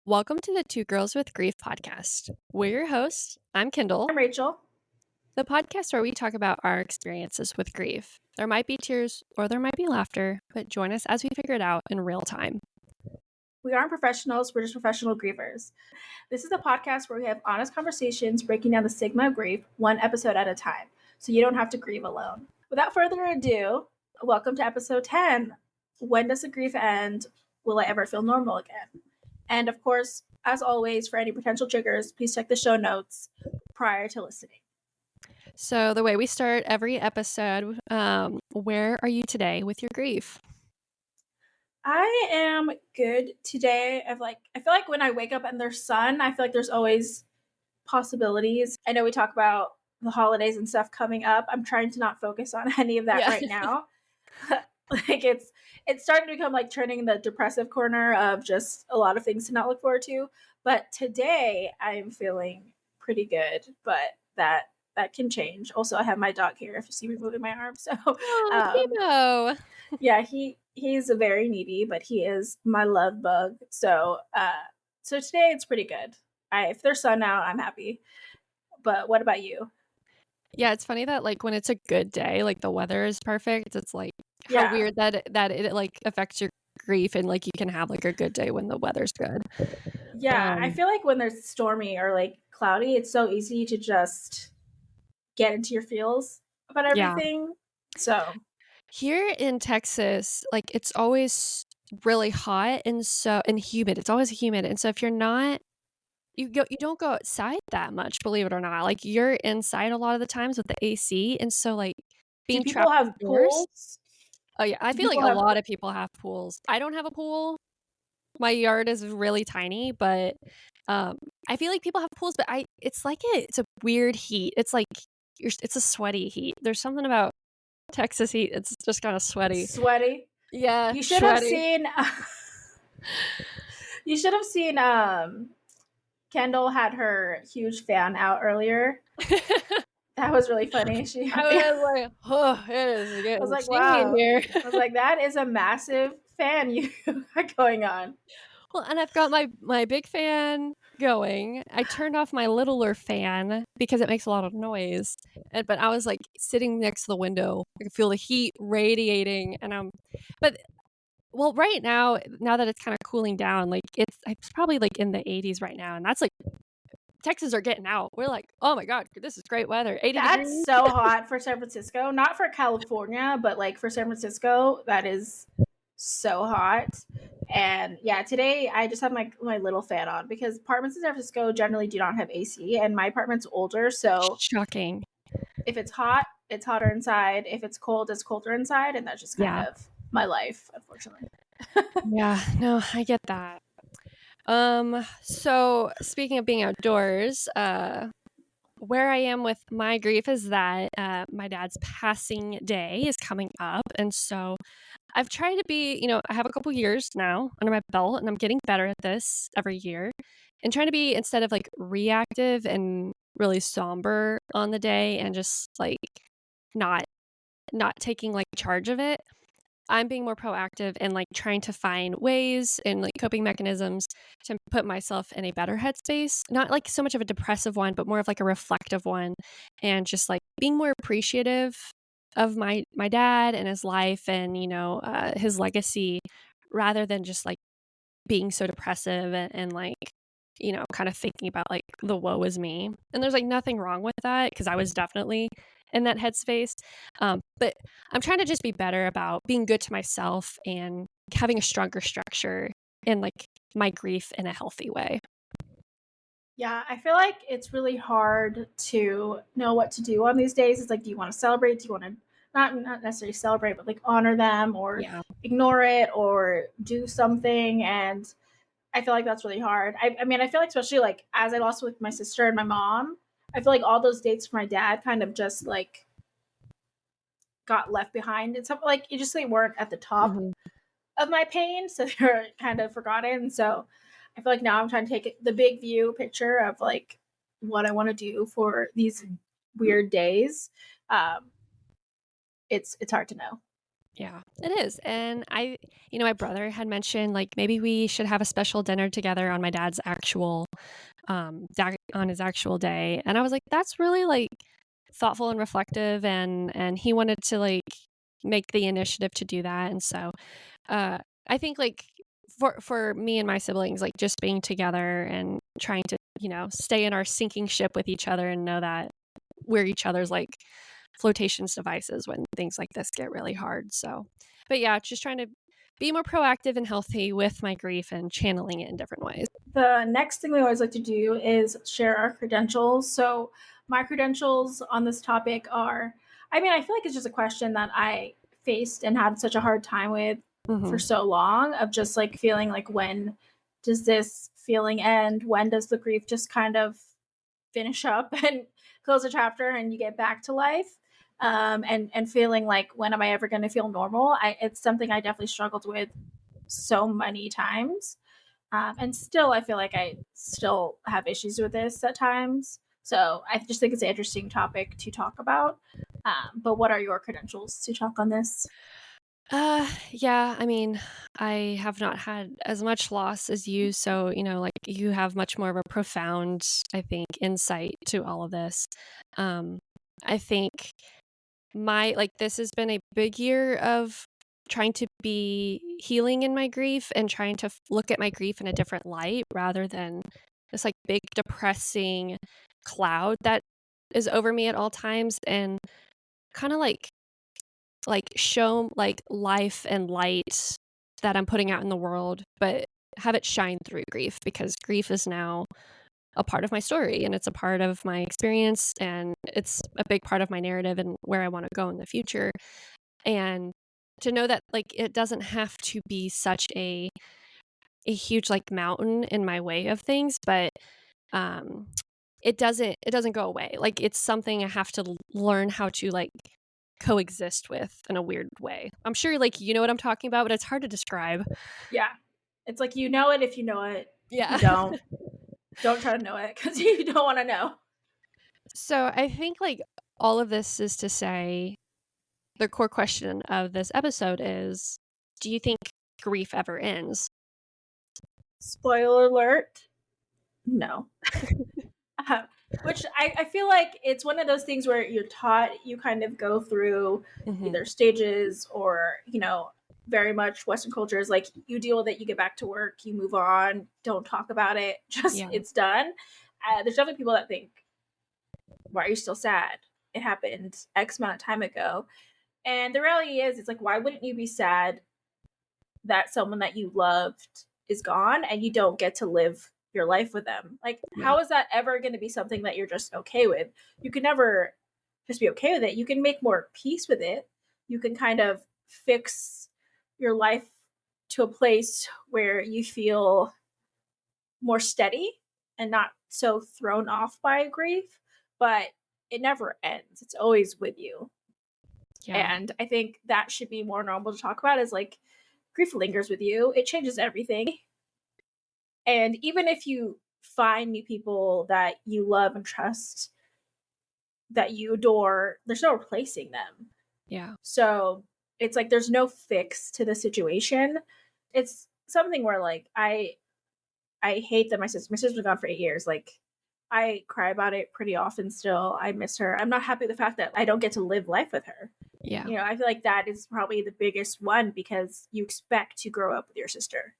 Welcome to the Two Girls with Grief podcast. We're your hosts. I'm Kendall, I'm Rachel. the podcast where we talk about our experiences with grief. There might be tears or there might be laughter, but join us as we figure it out in real time. We aren't professionals, we're just professional grievers. This is a podcast where we have honest conversations breaking down the stigma of grief one episode at a time, so you don't have to grieve alone. Without further ado, welcome to episode 10. When does the grief end? Will I ever feel normal again? And of course, as always, for any potential triggers, please check the show notes prior to listening. So, the way we start every episode, where are you today with your grief? I am good today. I feel like when I wake up and there's sun, I feel like there's always possibilities. I know we talk about the holidays and stuff coming up. I'm trying to not focus on any of that right now. Like it's starting to become like turning the depressive corner of just a lot of things to not look forward to. But today I'm feeling pretty good, but that can change. Also, I have my dog here if you see me moving my arm. So Oh, yeah, he's a very needy, but he is my love bug. So so today it's pretty good. If there's sun out, I'm happy. But what about you? Yeah, it's funny that like when it's a good day, like the weather is perfect. It's like how weird that it like affects your grief, and like you can have like a good day when the weather's good. Yeah, I feel like when there's stormy or like cloudy, it's so easy to just get into your feels about everything. So here in Texas, like it's always really hot and humid. It's always humid. And so if you're not you don't go outside that much, believe it or not. Like you're inside a lot of the times with the AC. And so like being do people trapped have indoors. pools? Oh yeah, I feel like a lot of people have pools. I don't have a pool. My yard is really tiny, but I feel like people have pools, but it's like it's a weird heat. It's like it's a sweaty heat. There's something about Texas heat. It's just kind of sweaty. Sweaty. Yeah. You should have seen you should have seen Kendall had her huge fan out earlier. That was really funny. I was like, oh, it is good. I was like, wow. Here. I was like, that is a massive fan you got going on. Well, and I've got my big fan going. I turned off my littler fan because it makes a lot of noise. But I was like sitting next to the window. I could feel the heat radiating, and well, right now that it's kind of cooling down, like it's probably like in the 80s right now, and that's like Texas are getting out. We're like, oh my god, this is great weather. 80 That's degrees. So hot for San Francisco. Not for California, but like for San Francisco, that is so hot. And yeah, today I just have my little fan on because apartments in San Francisco generally do not have AC, and my apartment's older, so shocking. If it's hot, it's hotter inside. If it's cold, it's colder inside, and that's just kind of my life, unfortunately. Yeah, no, I get that. So speaking of being outdoors, where I am with my grief is that my dad's passing day is coming up, and so I've tried to be, I have a couple years now under my belt, and I'm getting better at this every year, and trying to be, instead of like reactive and really somber on the day and just like not taking like charge of it, I'm being more proactive and like trying to find ways and like coping mechanisms to put myself in a better headspace. Not like so much of a depressive one, but more of like a reflective one, and just like being more appreciative of my dad and his life and, his legacy, rather than just like being so depressive and like, kind of thinking about like the woe is me. And there's like nothing wrong with that, because I was definitely in that headspace. But I'm trying to just be better about being good to myself and having a stronger structure in like my grief in a healthy way. Yeah, I feel like it's really hard to know what to do on these days. It's like, do you want to celebrate? Do you want to not necessarily celebrate, but like honor them, or ignore it, or do something? And I feel like that's really hard. I mean, I feel like especially like as I lost with my sister and my mom, I feel like all those dates for my dad kind of just like got left behind. It's like you just like weren't at the top of my pain, so they're kind of forgotten. So I feel like now I'm trying to take the big view picture of like what I want to do for these weird days. It's hard to know. Yeah, it is. And my brother had mentioned like maybe we should have a special dinner together on my dad's actual on his actual day. And I was like, that's really like thoughtful and reflective, and he wanted to like make the initiative to do that. And so I think like for me and my siblings, like just being together and trying to, stay in our sinking ship with each other and know that we're each other's like flotations devices when things like this get really hard. So, but yeah, just trying to be more proactive and healthy with my grief and channeling it in different ways. The next thing we always like to do is share our credentials. So, my credentials on this topic are, I mean, I feel like it's just a question that I faced and had such a hard time with for so long, of just like feeling like, when does this feeling end? When does the grief just kind of finish up and close a chapter and you get back to life? And feeling like, when am I ever going to feel normal? It's something I definitely struggled with so many times. And still, I feel like I still have issues with this at times. So I just think it's an interesting topic to talk about. But what are your credentials to talk on this? Yeah, I mean, I have not had as much loss as you, so, like you have much more of a profound, I think, insight to all of this. I think this has been a big year of trying to be healing in my grief and trying to look at my grief in a different light rather than this like big depressing cloud that is over me at all times, and kind of like show like life and light that I'm putting out in the world, but have it shine through grief, because grief is now a part of my story and it's a part of my experience and it's a big part of my narrative and where I want to go in the future. And to know that like it doesn't have to be such a huge like mountain in my way of things, but um it doesn't go away. Like it's something I have to learn how to like coexist with in a weird way. I'm sure like you know what I'm talking about, but it's hard to describe. Yeah. It's like, you know it if you know it. If Yeah. you don't try to know it, because you don't want to know. So I think like all of this is to say the core question of this episode is, do you think grief ever ends? Spoiler alert, no. Uh, which I feel like it's one of those things where you're taught, you kind of go through either stages, or, very much Western culture is like, you deal with it, you get back to work, you move on, don't talk about it, just Yeah. it's done. There's definitely people that think, why are you still sad? It happened X amount of time ago. And the reality is, it's like, why wouldn't you be sad that someone that you loved is gone and you don't get to live your life with them? Like, Yeah. how is that ever going to be something that you're just okay with? You can never just be okay with it. You can make more peace with it. You can kind of fix your life to a place where you feel more steady and not so thrown off by grief, but it never ends. It's always with you. Yeah. And I think that should be more normal to talk about, is like, grief lingers with you. It changes everything. And even if you find new people that you love and trust, that you adore, there's no replacing them. Yeah. So it's like, there's no fix to the situation. It's something where like, I hate that my sister's been gone for 8 years. Like, I cry about it pretty often still. I miss her. I'm not happy with the fact that I don't get to live life with her. Yeah. I feel like that is probably the biggest one, because you expect to grow up with your sister.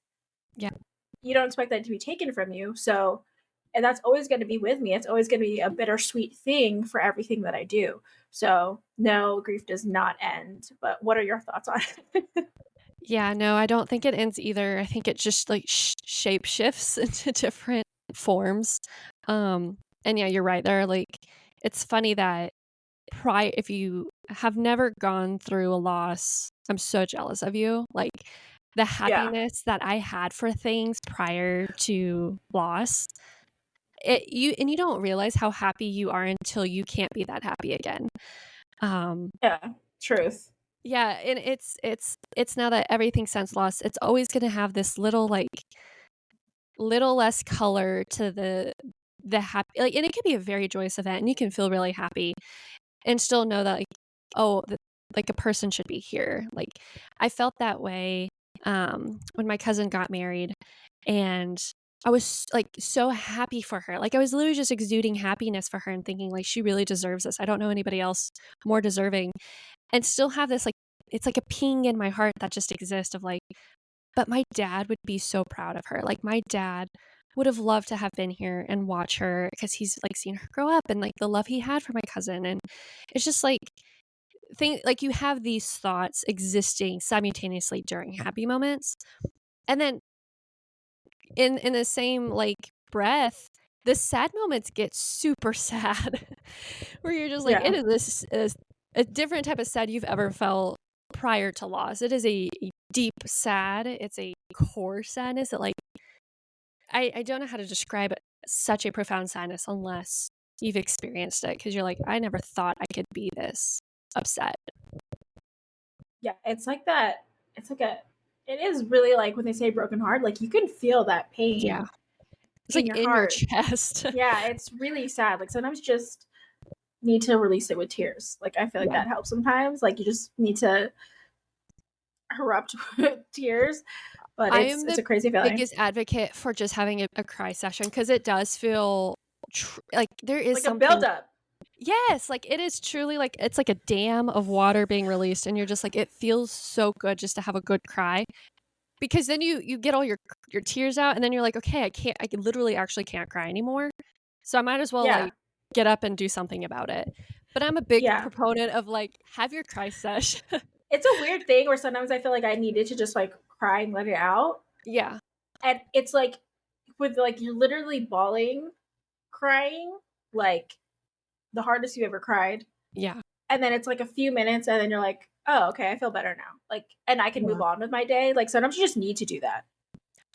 Yeah. You don't expect that to be taken from you. So, and that's always going to be with me. It's always going to be a bittersweet thing for everything that I do. So, no, grief does not end. But what are your thoughts on it? Yeah, no, I don't think it ends either. I think it just like shape shifts into different forms. And yeah, you're right. There are like, it's funny that if you have never gone through a loss, I'm so jealous of you. Like the Yeah. happiness that I had for things prior to loss, you don't realize how happy you are until you can't be that happy again. Yeah. Truth. Yeah, and it's now that everything's since lost, it's always going to have this little less color to the happy, like, and it can be a very joyous event and you can feel really happy and still know that like, oh, like a person should be here. Like I felt that way when my cousin got married, and I was like so happy for her. Like I was literally just exuding happiness for her and thinking like she really deserves this. I don't know anybody else more deserving. And still have this like it's like a ping in my heart that just exists of like, but my dad would be so proud of her. Like my dad would have loved to have been here and watch her because he's like seen her grow up and like the love he had for my cousin. And it's just like like you have these thoughts existing simultaneously during happy moments. And then in the same like breath, the sad moments get super sad where you're just like, Yeah. it is a different type of sad you've ever felt prior to loss. It is a deep sad. It's a core sadness that like I don't know how to describe it, such a profound sadness unless you've experienced it, because you're like, I never thought I could be this upset. Yeah, it's like that. It's like it is really like when they say broken heart, like you can feel that Yeah. pain It's in like your in your heart. chest. Yeah, it's really sad. Like sometimes you just need to release it with tears. Like I feel like Yeah. that helps sometimes. Like you just need to erupt with tears. But I am it's the a crazy feeling. biggest advocate for just having a cry session because it does feel like there is Like a something. buildup. Yes, like it is truly like it's like a dam of water being released, and you're just like it feels so good just to have a good cry, because then you get all your tears out, and then you're like, okay, I literally actually can't cry anymore, so I might as well Yeah. like get up and do something about it. But I'm a big Yeah. proponent of like have your cry sesh. It's a weird thing where sometimes I feel like I needed to just like cry and let it out. Yeah, And it's like with like you're literally bawling, crying, like the hardest you ever cried. yeah, And then it's like a few minutes and then you're like, oh, okay, I feel better now. Like and I can yeah. move on with my day. Like sometimes you just need to do that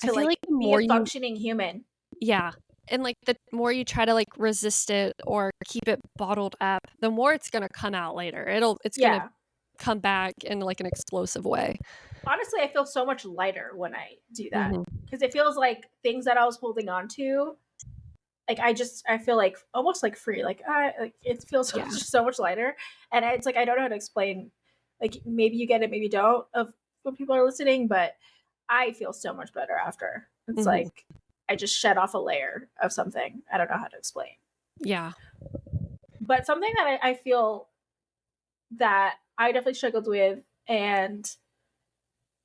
I to feel like like the be a more you functioning human. yeah, and like the more you try to like resist it or keep it bottled up, the more it's gonna come out later. It's gonna Yeah. come back in like an explosive way. Honestly, I feel so much lighter when I do that. Hmm. Because it feels like things that I was holding on to, like I feel like almost like free. Like it feels Yeah. so much lighter. And it's like I don't know how to explain. Like maybe you get it, maybe you don't of when people are listening, but I feel so much better after. It's Hmm. like I just shed off a layer of something. I don't know how to explain. Yeah. But something that I feel that I definitely struggled with, and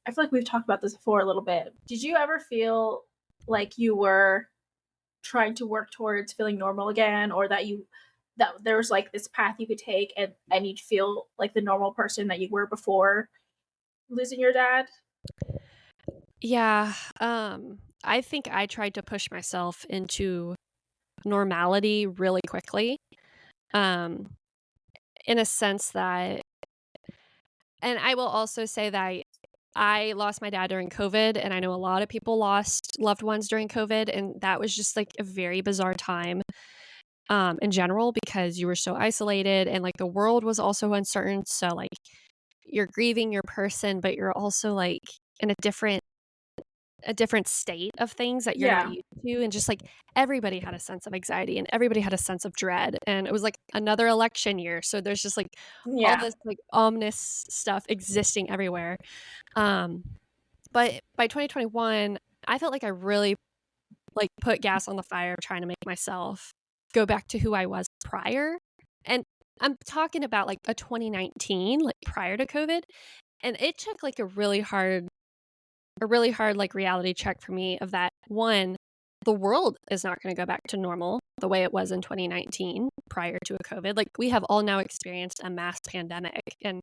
I feel like we've talked about this before a little bit. Did you ever feel like you were trying to work towards feeling normal again, or that there was like this path you could take and you'd feel like the normal person that you were before losing your dad? Yeah. I think I tried to push myself into normality really quickly. Um, in a sense that, and I will also say that I lost my dad during COVID, and I know a lot of people lost loved ones during COVID, and that was just like a very bizarre time in general because you were so isolated and like the world was also uncertain. So like you're grieving your person, but you're also like in a different state of things that you're not Yeah. used to, and just like everybody had a sense of anxiety and everybody had a sense of dread, and it was like another election year, so there's just like all Yeah. this like ominous stuff existing everywhere. um but by 2021 I felt like I really like put gas on the fire trying to make myself go back to who I was prior. And I'm talking about like a 2019, like prior to COVID. And it took like a really hard like reality check for me of that. One, the world is not going to go back to normal the way it was in 2019 prior to a COVID. Like we have all now experienced a mass pandemic and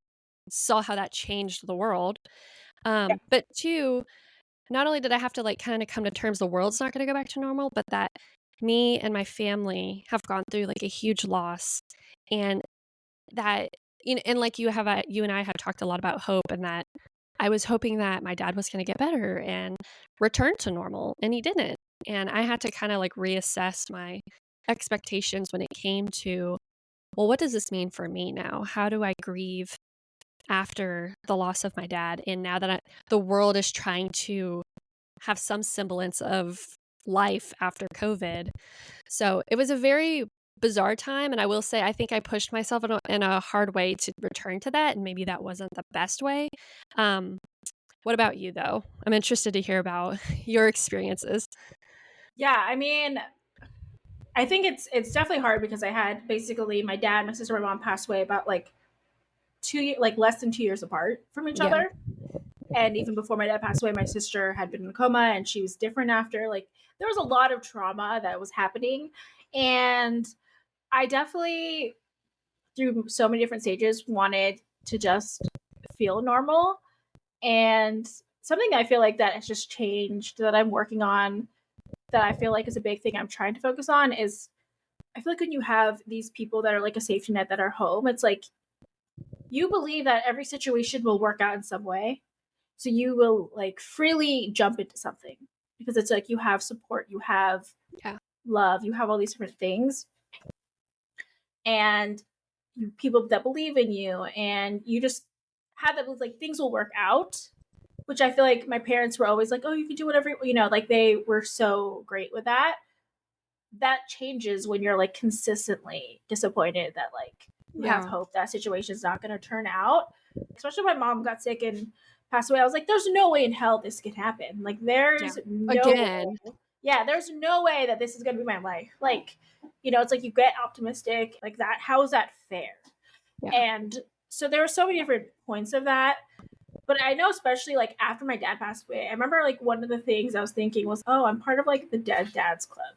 saw how that changed the world. But two, not only did I have to like kind of come to terms the world's not going to go back to normal, but that me and my family have gone through like a huge loss, and that and like you and I have talked a lot about hope, and that I was hoping that my dad was going to get better and return to normal, and he didn't. And I had to kind of like reassess my expectations when it came to, well, what does this mean for me now? How do I grieve after the loss of my dad? And now that the world is trying to have some semblance of life after COVID. So it was a very bizarre time, and I will say I think I pushed myself in a hard way to return to that, and maybe that wasn't the best way. What about you, though? I'm interested to hear about your experiences. Yeah, I mean, I think it's definitely hard because I had basically my dad, my sister, my mom passed away about like like less than 2 years apart from each Yeah. other. And even before my dad passed away, my sister had been in a coma and she was different after. Like there was a lot of trauma that was happening. And I definitely, through so many different stages, wanted to just feel normal. And something that I feel like that has just changed that I'm working on, that I feel like is a big thing I'm trying to focus on, is I feel like when you have these people that are like a safety net that are home, it's like you believe that every situation will work out in some way. So you will like freely jump into something because it's like you have support, you have love, you have all these different things. And people that believe in you, and you just have that like things will work out, which I feel like my parents were always like, oh, you can do whatever, like they were so great with that. That changes when you're like consistently disappointed that like you have hope that situation's not going to turn out. Especially when my mom got sick and passed away, I was like, there's no way in hell this could happen. Like there's no way. Yeah, there's no way that this is going to be my life. Like, it's like you get optimistic like that. How is that fair? Yeah. And so there were so many different points of that. But I know, especially like after my dad passed away, I remember like one of the things I was thinking was, oh, I'm part of like the Dead Dads Club.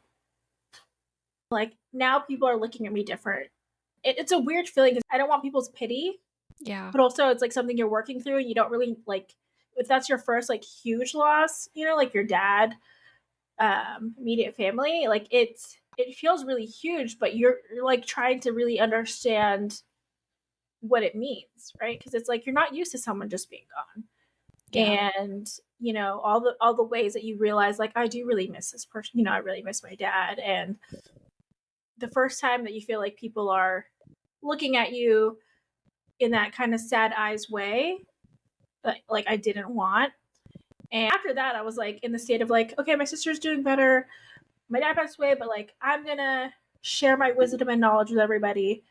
Like now people are looking at me different. It's a weird feeling because I don't want people's pity. Yeah. But also it's like something you're working through and you don't really like, if that's your first like huge loss, like your dad, immediate family, like it feels really huge, but you're like trying to really understand what it means, right? Because it's like you're not used to someone just being gone. Yeah. And all the ways that you realize like I do really miss this person, I really miss my dad. And the first time that you feel like people are looking at you in that kind of sad eyes way that like I didn't want. And after that I was like in the state of like, okay, my sister's doing better, my dad passed away, but like I'm gonna share my wisdom and knowledge with everybody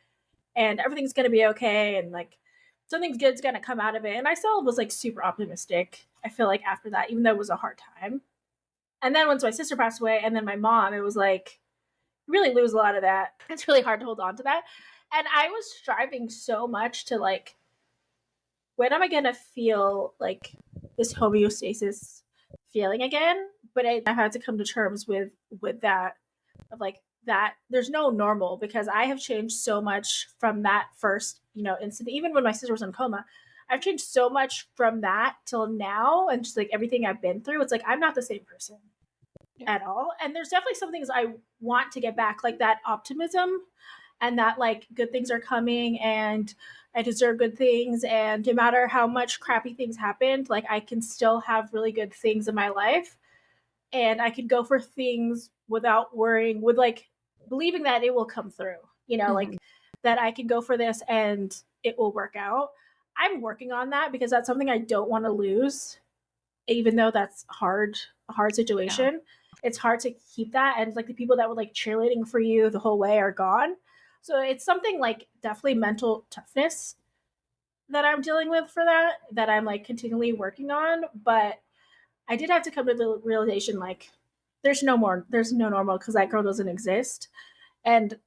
and everything's gonna be okay, and like something good's gonna come out of it. And I still was like super optimistic, I feel like, after that, even though it was a hard time. And then once my sister passed away and then my mom, it was like really lose a lot of that. It's really hard to hold on to that. And I was striving so much to like, when am I gonna feel like this homeostasis feeling again? But I had to come to terms with that, of like that there's no normal, because I have changed so much from that first incident. Even when my sister was in coma, I've changed so much from that till now, and just like everything I've been through, it's like I'm not the same person at all. And there's definitely some things I want to get back, like that optimism and that like good things are coming and I deserve good things, and no matter how much crappy things happened, like I can still have really good things in my life, and I can go for things without worrying, with like believing that it will come through, like that I can go for this and it will work out. I'm working on that because that's something I don't want to lose, even though that's a hard situation. Yeah. It's hard to keep that, and like the people that were like cheerleading for you the whole way are gone. So it's something like definitely mental toughness that I'm dealing with for that I'm like continually working on. But I did have to come to the realization like there's no normal, because that girl doesn't exist, and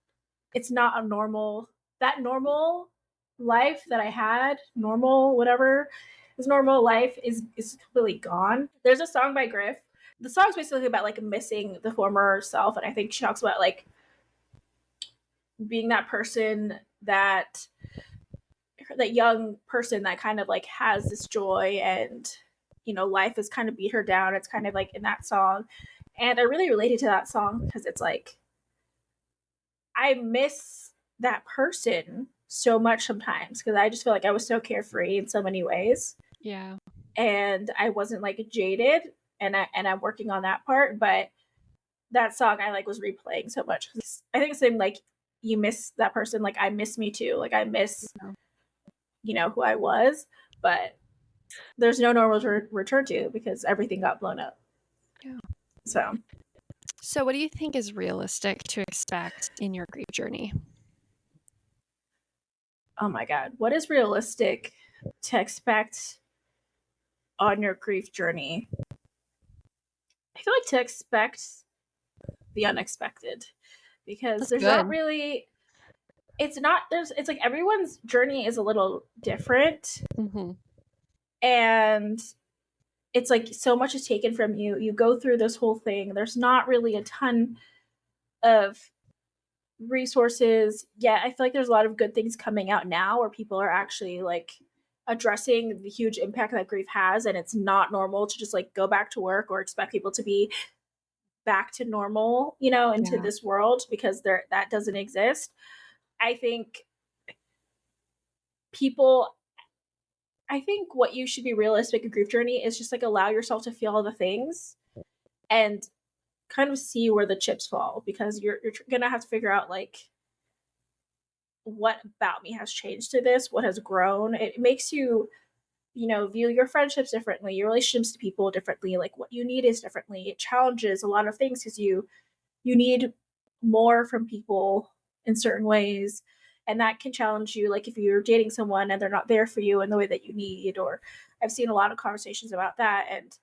it's not a normal, that normal life that I had, normal whatever this normal life is completely gone. There's a song by Griff. The song's basically about like missing the former self, and I think she talks about like being that person, that young person that kind of like has this joy, and life has kind of beat her down. It's kind of like in that song, and I really related to that song because it's like I miss that person so much sometimes, because I just feel like I was so carefree in so many ways. Yeah. And I wasn't like jaded, and I'm working on that part. But that song I like was replaying so much. I think it's the same, like you miss that person, like I miss me too. Like I miss who I was, but there's no normal return to, because everything got blown up. Yeah. So So, what do you think is realistic to expect in your grief journey? Oh my God. What is realistic to expect on your grief journey? I feel like to expect the unexpected because That's there's not good. really, it's not, it's like everyone's journey is a little different. Hmm. And it's like so much is taken from you. You go through this whole thing. There's not really a ton of resources yet. I feel like there's a lot of good things coming out now where people are actually like addressing the huge impact that grief has, and it's not normal to just like go back to work or expect people to be back to normal, into Yeah. this world, because there that doesn't exist. I think people I think what you should be realistic in grief journey is just like allow yourself to feel all the things and kind of see where the chips fall, because you're gonna have to figure out like what about me has changed to this, what has grown. It makes you, view your friendships differently, your relationships to people differently, like what you need is differently. It challenges a lot of things because you need more from people in certain ways, and that can challenge you, like if you're dating someone and they're not there for you in the way that you need. Or I've seen a lot of conversations about that, and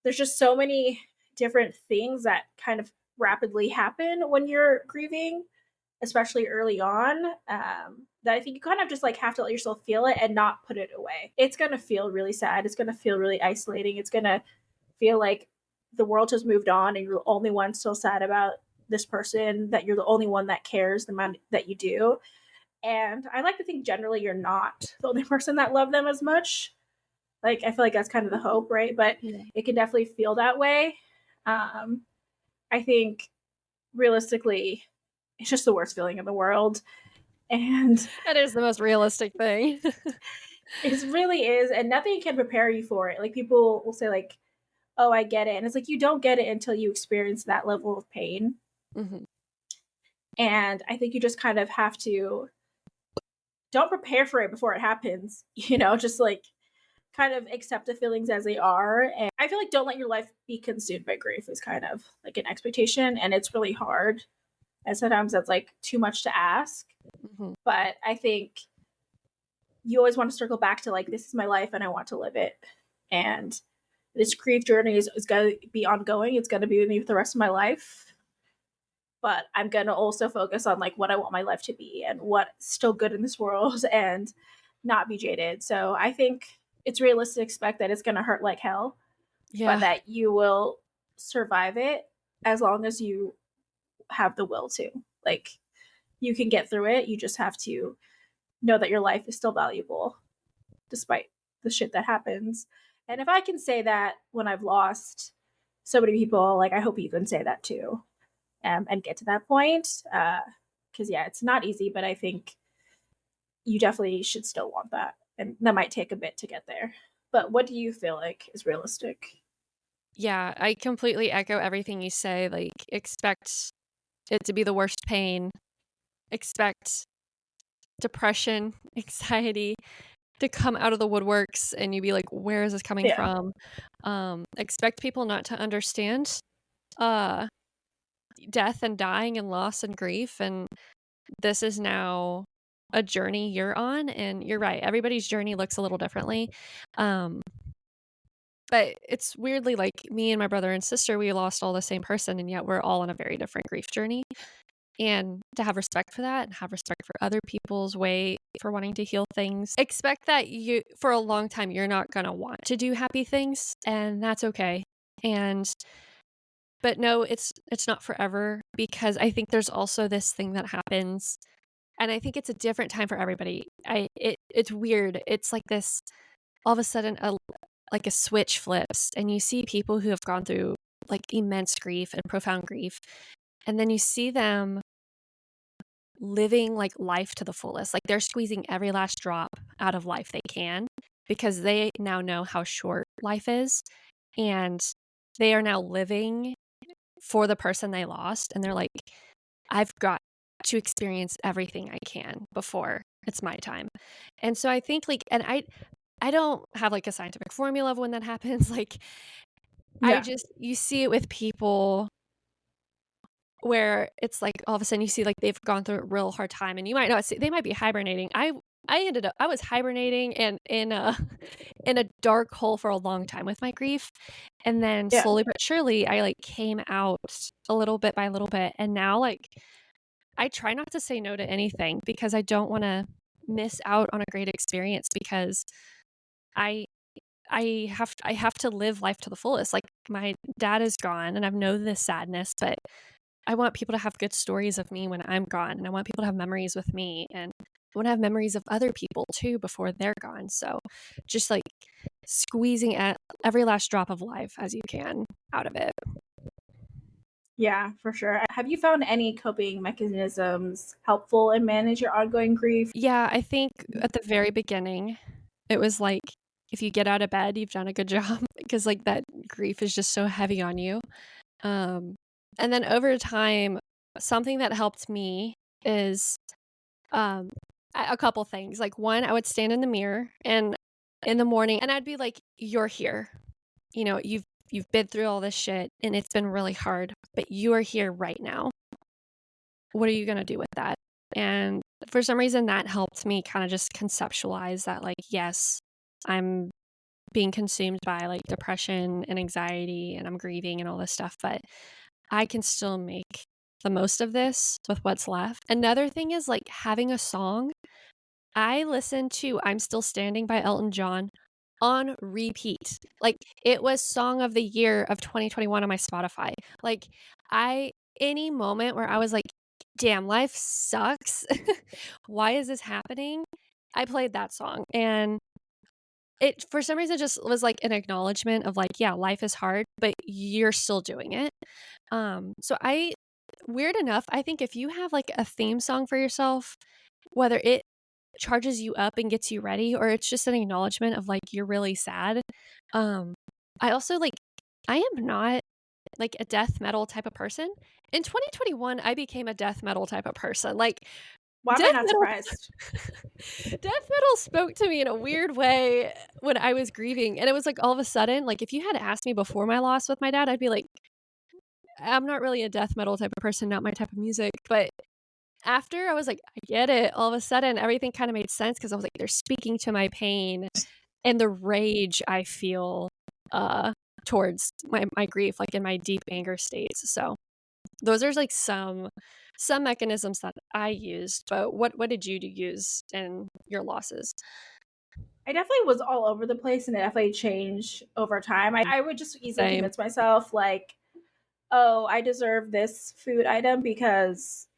there's just so many different things that kind of rapidly happen when you're grieving, especially early on, that I think you kind of just like have to let yourself feel it and not put it away. It's going to feel really sad. It's going to feel really isolating. It's going to feel like the world has moved on and you're the only one still sad about this person, that you're the only one that cares the amount that you do. And I like to think generally you're not the only person that loved them as much. Like, I feel like that's kind of the hope, right? But Yeah. it can definitely feel that way. Um, I think realistically, it's just the worst feeling in the world. And That is the most realistic thing. it really is. And nothing can prepare you for it. Like, people will say, like, oh, I get it. And it's like, you don't get it until you experience that level of pain. Hmm. And I think you just kind of have to don't prepare for it before it happens, just like kind of accept the feelings as they are. And I feel like don't let your life be consumed by grief is kind of like an expectation. And it's really hard. And sometimes that's like too much to ask. Hmm. But I think you always want to circle back to like, this is my life and I want to live it. And this grief journey is going to be ongoing. It's going to be with me for the rest of my life. But I'm going to also focus on like what I want my life to be and what's still good in this world and not be jaded. So I think it's realistic to expect that it's going to hurt like hell, but Yeah. that you will survive it as long as you have the will to. Like, you can get through it. You just have to know that your life is still valuable despite the shit that happens. And if I can say that when I've lost so many people, like I hope you can say that too, and get to that point. Because yeah, it's not easy, but I think you definitely should still want that, and that might take a bit to get there. But what do you feel like is realistic? Yeah, I completely echo everything you say. Like, expect it to be the worst pain, expect depression, anxiety to come out of the woodworks, and you be like, where is this coming Yeah, from? Expect people not to understand uh death and dying and loss and grief. And this is now a journey you're on, and you're right, everybody's journey looks a little differently. Um but it's weirdly like me and my brother and sister, we lost all the same person, and yet we're all on a very different grief journey. And to have respect for that and have respect for other people's way for wanting to heal things. Expect that you, for a long time, you're not going to want to do happy things, and that's okay. And but no, it's not forever, because I think there's also this thing that happens, and I think it's a different time for everybody. It's weird. It's like this, all of a sudden like a switch flips, and you see people who have gone through like immense grief and profound grief, and then you see them living like life to the fullest. Like, they're squeezing every last drop out of life they can, because they now know how short life is, and they are now living for the person they lost, and they're like, I've got to experience everything I can before it's my time. And so I think like, and I don't have like a scientific formula of when that happens. Like, I yeah, just, you see it with people where it's like all of a sudden you see like they've gone through a real hard time and you might not see they might be hibernating. I was hibernating and in a in a dark hole for a long time with my grief. And then Yeah. slowly but surely I like came out a little bit by little bit. And now like I try not to say no to anything because I don't want to miss out on a great experience because I I have to live life to the fullest. Like my dad is gone and I know this sadness, but I want people to have good stories of me when I'm gone, and I want people to have memories with me, and I want to have memories of other people too before they're gone. So just like squeezing at every last drop of life as you can out of it. Yeah, for sure. Have you found any coping mechanisms helpful in manage your ongoing grief? Yeah, I think at the very beginning, it was like if you get out of bed, you've done a good job because like that grief is just so heavy on you. Um, and then over time, something that helped me is um, a couple things. Like one, I would stand in the mirror and in the morning and I'd be like, "You're here. You know, you've been through all this shit and it's been really hard, but you are here right now. What are you going to do with that?" And for some reason that helped me kind of just conceptualize that like, yes, I'm being consumed by like depression and anxiety and I'm grieving and all this stuff, but I can still make the most of this with what's left. Another thing is like having a song. I listened to I'm Still Standing by Elton John on repeat. Like it was song of the year of 2021 on my Spotify. Like I any moment where I was like, damn, life sucks. Why is this happening? I played that song and it for some reason just was like an acknowledgement of like, yeah, life is hard, but you're still doing it. So I weird enough, I think if you have like a theme song for yourself, whether it charges you up and gets you ready or it's just an acknowledgement of like you're really sad. Um I also like I am not like a death metal type of person. In 2021, I became a death metal type of person. Like Why am I death not metal surprised? death metal spoke to me in a weird way when I was grieving. And it was like all of a sudden, like if you had asked me before my loss with my dad, I'd be like, I'm not really a death metal type of person, not my type of music. But after I was like, I get it. All of a sudden, everything kind of made sense because I was like, they're speaking to my pain and the rage I feel uh, towards my grief, like in my deep anger states. So those are like some mechanisms that I used. But what did you use in your losses? I definitely was all over the place and it definitely changed over time. I would just easily Same. convince myself, like, oh, I deserve this food item because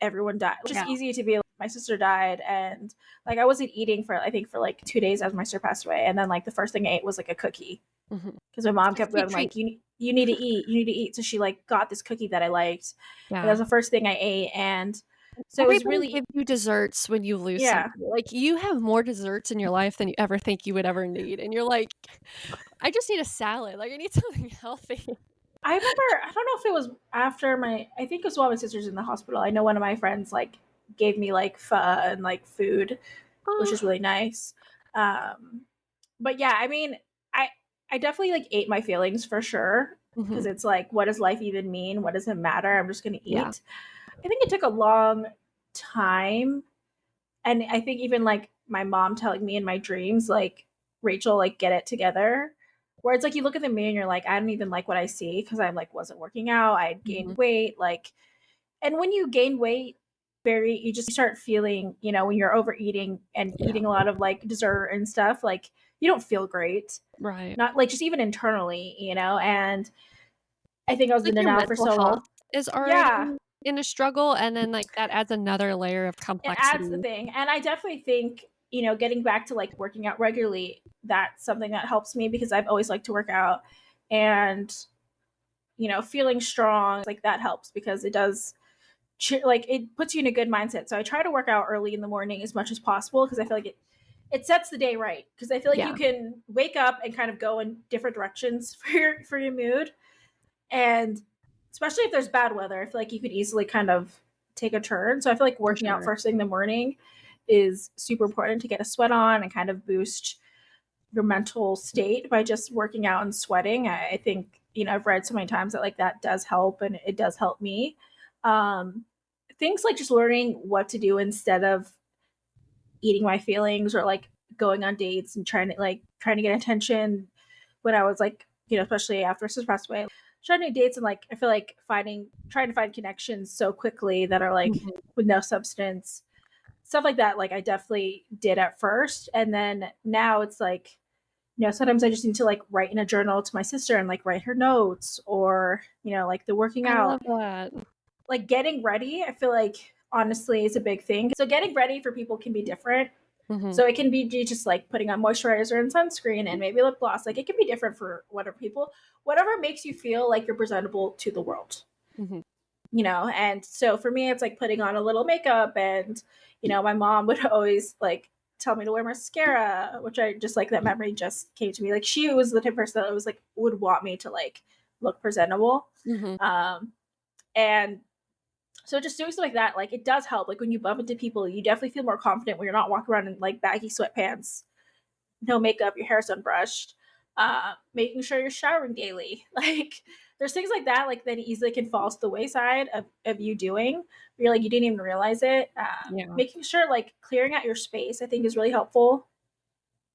everyone died. It's just Yeah. easy to be like, my sister died, and like I wasn't eating for I think for like 2 days after my sister passed away, and then like the first thing I ate was like a cookie Mhm. because my mom A kept sweet going treat. like you need to eat, you need to eat. So she like got this cookie that I liked, and that Yeah. was the first thing I ate, and so it was Everybody really gives you desserts when you lose yeah. somebody. Like, you have more desserts in your life than you ever think you would ever need, and you're like, "I just need a salad, like, I need something healthy." I remember I don't know if it was after my I think it was while my sister's in the hospital. I know one of my friends like gave me like pho and like food, which Oh. is really nice. Um, but yeah, I mean, I I definitely like ate my feelings for sure because Mhm. it's like, what does life even mean? What does it matter? I'm just gonna Yeah. eat. I think it took a long time, and I think even like my mom telling me in my dreams, like Rachel, like get it together. Where it's like you look at the mirror and you're like, I don't even like what I see because I like wasn't working out. I had Mhm. gained weight, like, and when you gain weight, very you just start feeling, when you're overeating and Yeah. eating a lot of like dessert and stuff, like you don't feel great. Right. Not like just even internally, and I think I was Like, in your denial for mental so health long. is already Yeah, in a struggle, and then, like, that adds another layer of it adds the complexity. thing. And I definitely think, getting back to like working out regularly, that's something that helps me because I've always liked to work out. And, feeling strong, like that helps because it does like it puts you in a good mindset. So I try to work out early in the morning as much as possible because I feel like it sets the day right because I feel like Yeah, you can wake up and kind of go in different directions for your mood. And especially if there's bad weather, I feel like you could easily kind of take a turn. So I feel like for working out sure. first thing in the morning is super important to get a sweat on and kind of boost your mental state by just working out and sweating. I think I've read so many times that like that does help, and it does help me. Um, Things like just learning what to do instead of eating my feelings, or like going on dates and trying to get attention when I was like, especially after my sister passed away, trying to do dates, and like I feel like trying to find connections so quickly that are like Mhm. with no substance, stuff like that. Like I definitely did at first, and then now it's like, sometimes I just need to like write in a journal to my sister and like write her notes, or like the working I out, love that. like getting ready. I feel like honestly is a big thing. So getting ready for people can be different. Mhm. So it can be just like putting on moisturizer and sunscreen and maybe lip gloss. Like it can be different for whatever makes you feel like you're presentable to the world. Mhm. And so for me, it's like putting on a little makeup, and my mom would always like tell me to wear mascara, which I just like, that memory just came to me. Like she was the type of person that was like would want me to like look presentable. Mhm. And so just doing stuff like that, like it does help. Like when you bump into people, you definitely feel more confident when you're not walking around in like baggy sweatpants, no makeup, your hair's unbrushed, making sure you're showering daily. Like there's things like that, like that easily can fall to the wayside of you doing. You're like, you didn't even realize it. Yeah, Making sure like clearing out your space, I think is really helpful.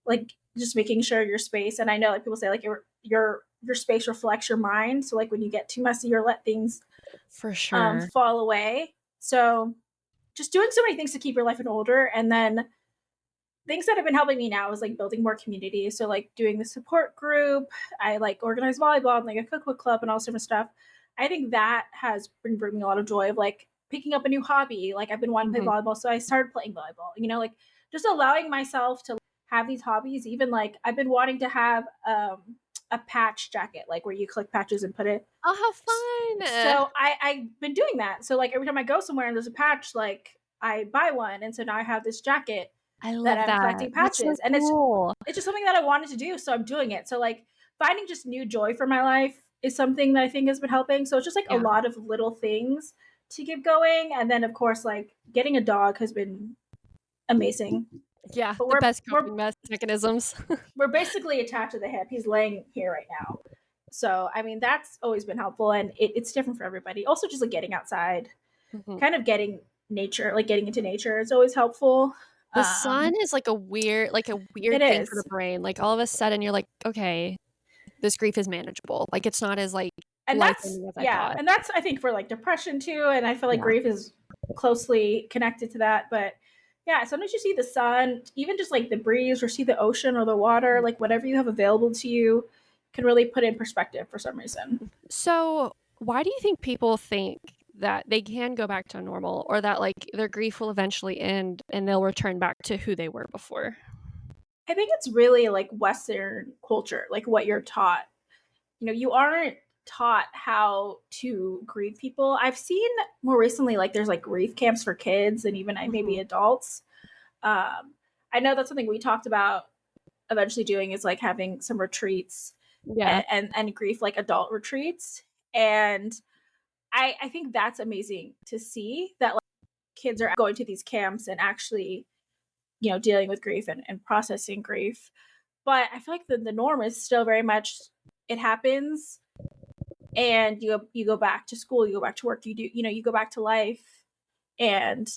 Like just making sure your space, and I know like people say like your space reflects your mind. So like when you get too messy or let things for sure. fall away. So just doing so many things to keep your life in order. And then things that have been helping me now is like building more community. So like doing the support group, I like organize volleyball and like a cookbook club and all this different stuff. I think that has been bringing a lot of joy of like picking up a new hobby. Like I've been wanting to play Mhm. volleyball, so I started playing volleyball. Like just allowing myself to have these hobbies. Even like I've been wanting to have a patch jacket, like where you collect patches and put it. Oh, how fun! So I've been doing that. So like every time I go somewhere and there's a patch, like I buy one, and so now I have this jacket I that love I'm that. collecting That's so patches, and cool. it's just something that I wanted to do, so I'm doing it. So like finding just new joy for my life is something that I think has been helping. So it's just like a Yeah. lot of little things to keep going, and then of course like getting a dog has been amazing. Yeah, But the we're best we're coping mechanisms. we're basically attached to the hip. He's laying here right now. So I mean that's always been helpful, and it's different for everybody. Also just like getting outside, Mhm. kind of getting into nature is always helpful. The sun is like a It weird thing for the is. brain. Like, all of a sudden, you're like, "Okay, this grief is manageable." Like, it's not as, like, And that's life-ending as I yeah, thought. and that's I think for like depression too, and I feel like Yeah. grief is closely connected to that. But yeah, sometimes you see the sun, even just like the breeze, or see the ocean or the water, like whatever you have available to you can really put in perspective for some reason. So, why do you think people think that they can go back to normal, or that, like, their grief will eventually end and they'll return back to who they were before? I think it's really like Western culture, like what you're taught. You aren't taught how to grieve people. I've seen more recently like there's like grief camps for kids and even maybe Mhm. adults. um, I know that's something we talked about eventually doing, is like having some retreats, Yeah. and grief like adult retreats. And I think that's amazing to see that like kids are going to these camps and actually dealing with grief and processing grief. But I feel like the norm is still very much, it happens, and you go back to school, you go back to work, you go back to life. And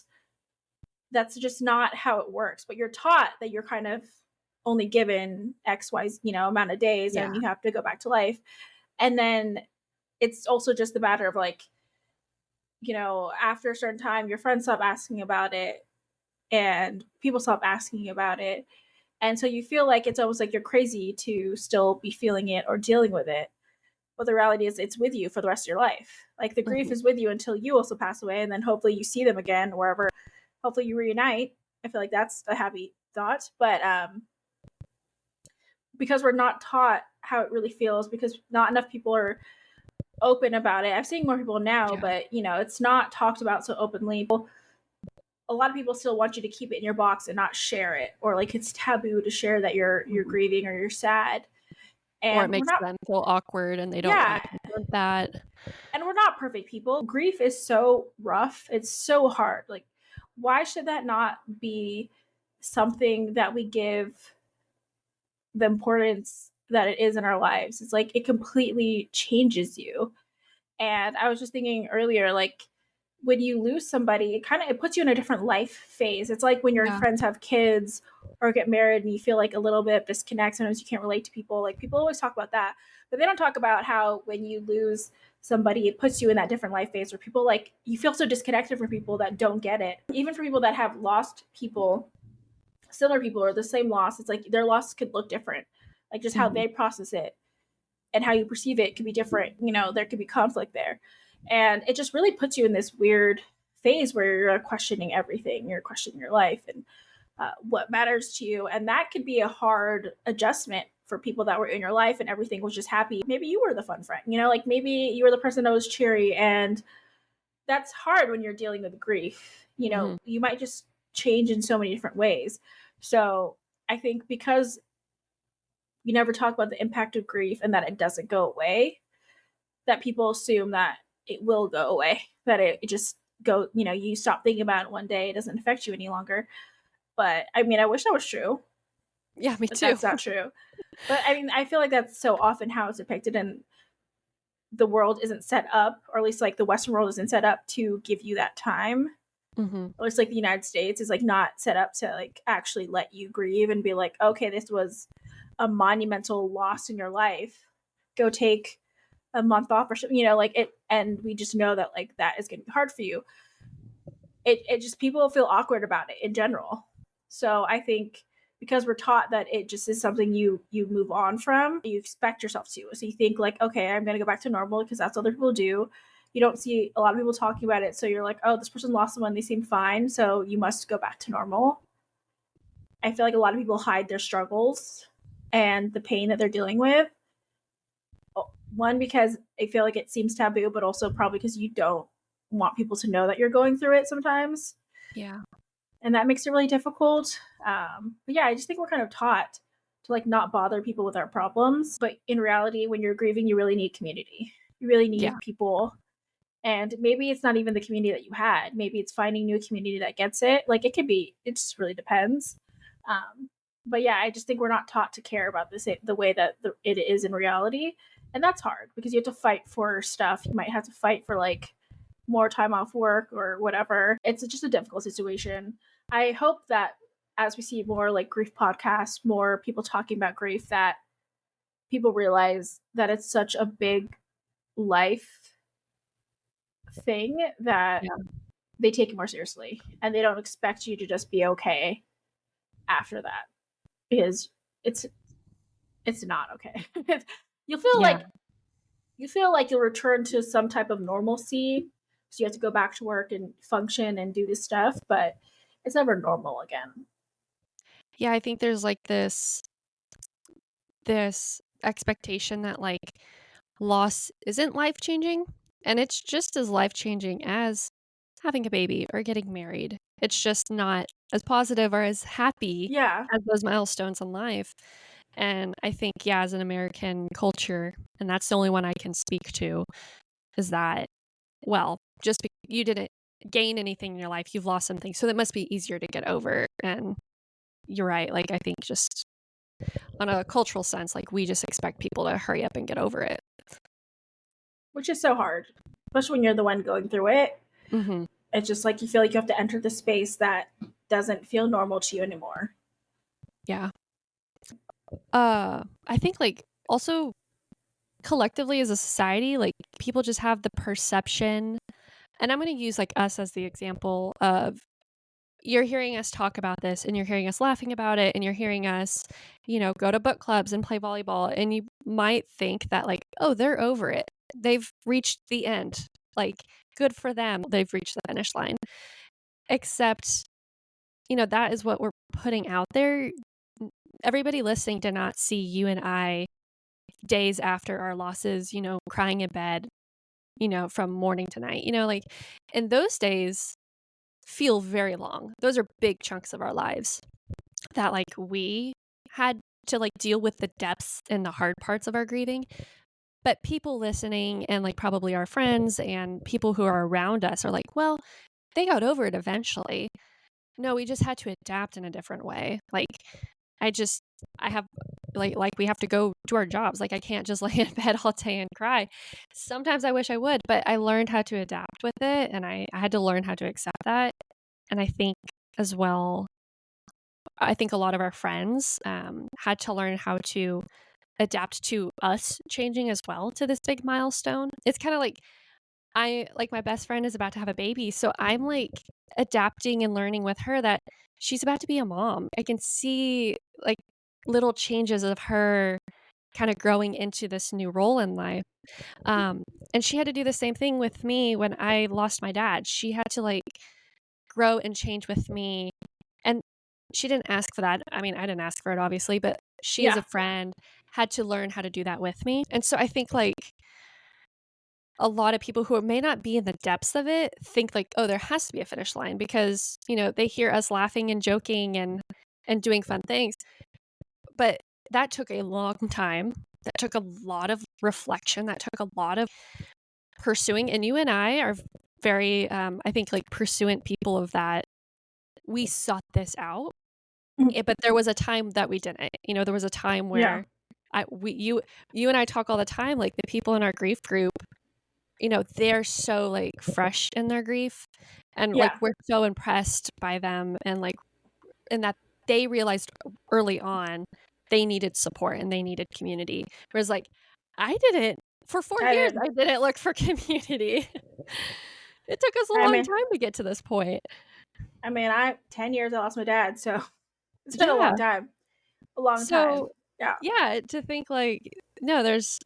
that's just not how it works. But you're taught that you're kind of only given XY, amount of days, Yeah. and you have to go back to life. And then it's also just the matter of like, after a certain time, your friends stop asking about it, and people stop asking about it. And so you feel like it's almost like you're crazy to still be feeling it or dealing with it. But the reality is it's with you for the rest of your life. Like the grief Mhm. is with you until you also pass away, and then hopefully you see them again wherever. Hopefully you reunite. I feel like that's a happy thought. But because we're not taught how it really feels, because not enough people are open about it. I'm seeing more people now, Yeah. but it's not talked about so openly. A lot of people still want you to keep it in your box and not share it, or like it's taboo to share that you're Mhm. grieving or you're sad. Or it And we're makes not, them feel awkward and they don't wanna yeah, confront that. and we're not perfect people. Grief is so rough. It's so hard. Like, why should that not be something that we give the importance that it is in our lives. It's like it completely changes you. And I was just thinking earlier, like when you lose somebody, it puts you in a different life phase. It's like when your Yeah. friends have kids or get married and you feel like a little bit of disconnect. Sometimes you can't relate to people. Like people always talk about that, but they don't talk about how when you lose somebody, it puts you in that different life phase where people like you feel so disconnected from people that don't get it. Even for people that have lost people, similar people or the same loss, it's like their loss could look different. Like just how Mhm. they process it and how you perceive it could be different. There could be conflict there. And it just really puts you in this weird phase where you're questioning everything. You're questioning your life and what matters to you. And that could be a hard adjustment for people that were in your life and everything was just happy. Maybe you were the fun friend, like maybe you were the person that was cheery. And that's hard when you're dealing with grief. Mhm. You might just change in so many different ways. So I think because you never talk about the impact of grief and that it doesn't go away, that people assume that it will go away, that it just you stop thinking about it one day, it doesn't affect you any longer. But I mean, I wish that was true, Yeah, me but too. that's not true. But I mean, I feel like that's so often how it's depicted, and the world isn't set up, or at least like the Western world isn't set up to give you that time. Mhm. Or it's like the United States is like not set up to like actually let you grieve and be like, okay, this was a monumental loss in your life. Go take a month off or something, like it. And we just know that like that is going to be hard for you. It just people feel awkward about it in general. So I think because we're taught that it just is something you move on from, you expect yourself to. So you think like, okay, I'm going to go back to normal because that's what other people do. You don't see a lot of people talking about it, so you're like, oh, this person lost someone, they seem fine, so you must go back to normal. I feel like a lot of people hide their struggles and the pain that they're dealing with. One, because I feel like it seems taboo, but also probably because you don't want people to know that you're going through it sometimes. Yeah. And that makes it really difficult. But yeah, I just think we're kind of taught to like not bother people with our problems. But in reality, when you're grieving, you really need community. You really Yeah. need people. And maybe it's not even the community that you had. Maybe it's finding new community that gets it. Like it could be, it just really depends. Um, but yeah, I just think we're not taught to care about this the way that it is in reality. And that's hard because you have to fight for stuff. You might have to fight for like more time off work or whatever. It's just a difficult situation. I hope that as we see more like grief podcasts, more people talking about grief, that people realize that it's such a big life thing that Yeah. they take it more seriously and they don't expect you to just be okay after that because it's not okay. you'll feel Yeah. like you feel like you'll return to some type of normalcy, so you have to go back to work and function and do this stuff, but it's never normal again. Yeah, I think there's like this expectation that like loss isn't life-changing, and it's just as life-changing as having a baby or getting married. It's just not as positive or as happy Yeah. as those milestones in life. And I think, yeah, as an American culture, and that's the only one I can speak to, is that, well, just you didn't gain anything in your life, you've lost something, so that must be easier to get over. And you're right. Like, I think just on a cultural sense, like, we just expect people to hurry up and get over it. Which is so hard, especially when you're the one going through it. Mm-hmm. It's just like you feel like you have to enter the space that doesn't feel normal to you anymore. Yeah. I think, like, also collectively as a society, like, people just have the perception, and I'm going to use, like, us as the example of, you're hearing us talk about this and you're hearing us laughing about it and you're hearing us, go to book clubs and play volleyball, and you might think that like, oh, they're over it. They've reached the end. Like, good for them. They've reached the finish line. Except, that is what we're putting out there. Everybody listening did not see you and I days after our losses, crying in bed, from morning to night, like, and those days feel very long. Those are big chunks of our lives that like we had to like deal with the depths and the hard parts of our grieving. But people listening and like probably our friends and people who are around us are like, well, they got over it eventually. No, we just had to adapt in a different way. Like, I just I have like we have to go do our jobs. Like I can't just lay in bed all day and cry. Sometimes I wish I would, but I learned how to adapt with it, and I had to learn how to accept that. And I think as well, I think a lot of our friends had to learn how to adapt to us changing as well to this big milestone. It's kind of like my best friend is about to have a baby, so I'm like adapting and learning with her that she's about to be a mom. I can see like little changes of her kind of growing into this new role in life. Um, and she had to do the same thing with me when I lost my dad. She had to like grow and change with me. And she didn't ask for that. I mean, I didn't ask for it, obviously, but she, as Yeah. a friend, had to learn how to do that with me. And so I think like a lot of people who may not be in the depths of it think like, oh, there has to be a finish line because, they hear us laughing and joking and doing fun things. But that took a long time. That took a lot of reflection. That took a lot of pursuing. And you and I are very, I think, like pursuant people of that. We sought this out, but there was a time that we didn't. There was a time Yeah. where you and I talk all the time. Like the people in our grief group, they're so like fresh in their grief, and like Yeah. we're so impressed by them, and like and that they realized early on they needed support and they needed community. Whereas like I didn't for 4 years. I I didn't look for community. It took us a I long mean, time to get to this point. I 10 years I lost my dad, so it's been a Yeah. long time. A long time. So Yeah. yeah, to think like no, there's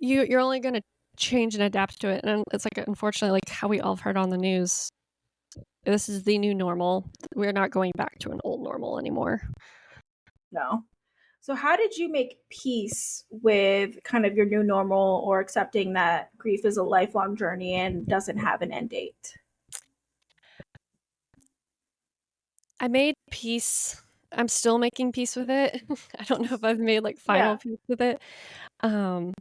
you're only gonna change and adapt to it. And it's like unfortunately like how we all have heard on the news. This is the new normal. We're not going back to an old normal anymore. No. So how did you make peace with kind of your new normal or accepting that grief is a lifelong journey and doesn't have an end date? I made peace. I'm still making peace with it. I don't know if I've made like final Yeah. peace with it. Um,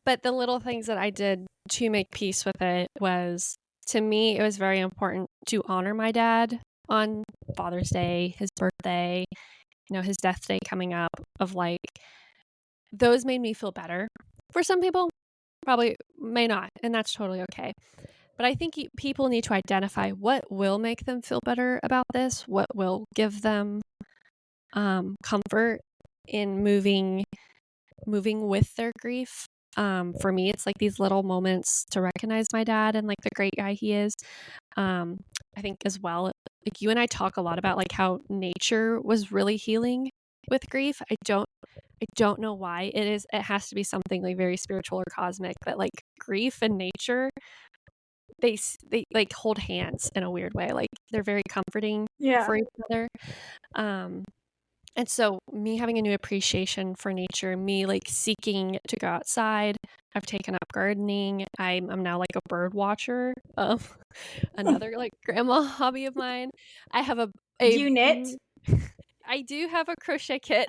but the little things that I did to make peace with it was, to me, it was very important to honor my dad on Father's Day, his birthday, his death day coming up, of like, those made me feel better. For some people, probably may not, and that's totally okay. But I think people need to identify what will make them feel better about this, what will give them comfort in moving with their grief. For me, it's like these little moments to recognize my dad and like the great guy he is. I think as well, like you and I talk a lot about like how nature was really healing with grief. I don't know why it is. It has to be something like very spiritual or cosmic, that like grief and nature, they like hold hands in a weird way. Like they're very comforting Yeah. for each other. And so me having a new appreciation for nature, me like seeking to go outside, I've taken up gardening. I'm now like a bird watcher. Another like grandma hobby of mine. I have Do a you knit? I do have a crochet kit.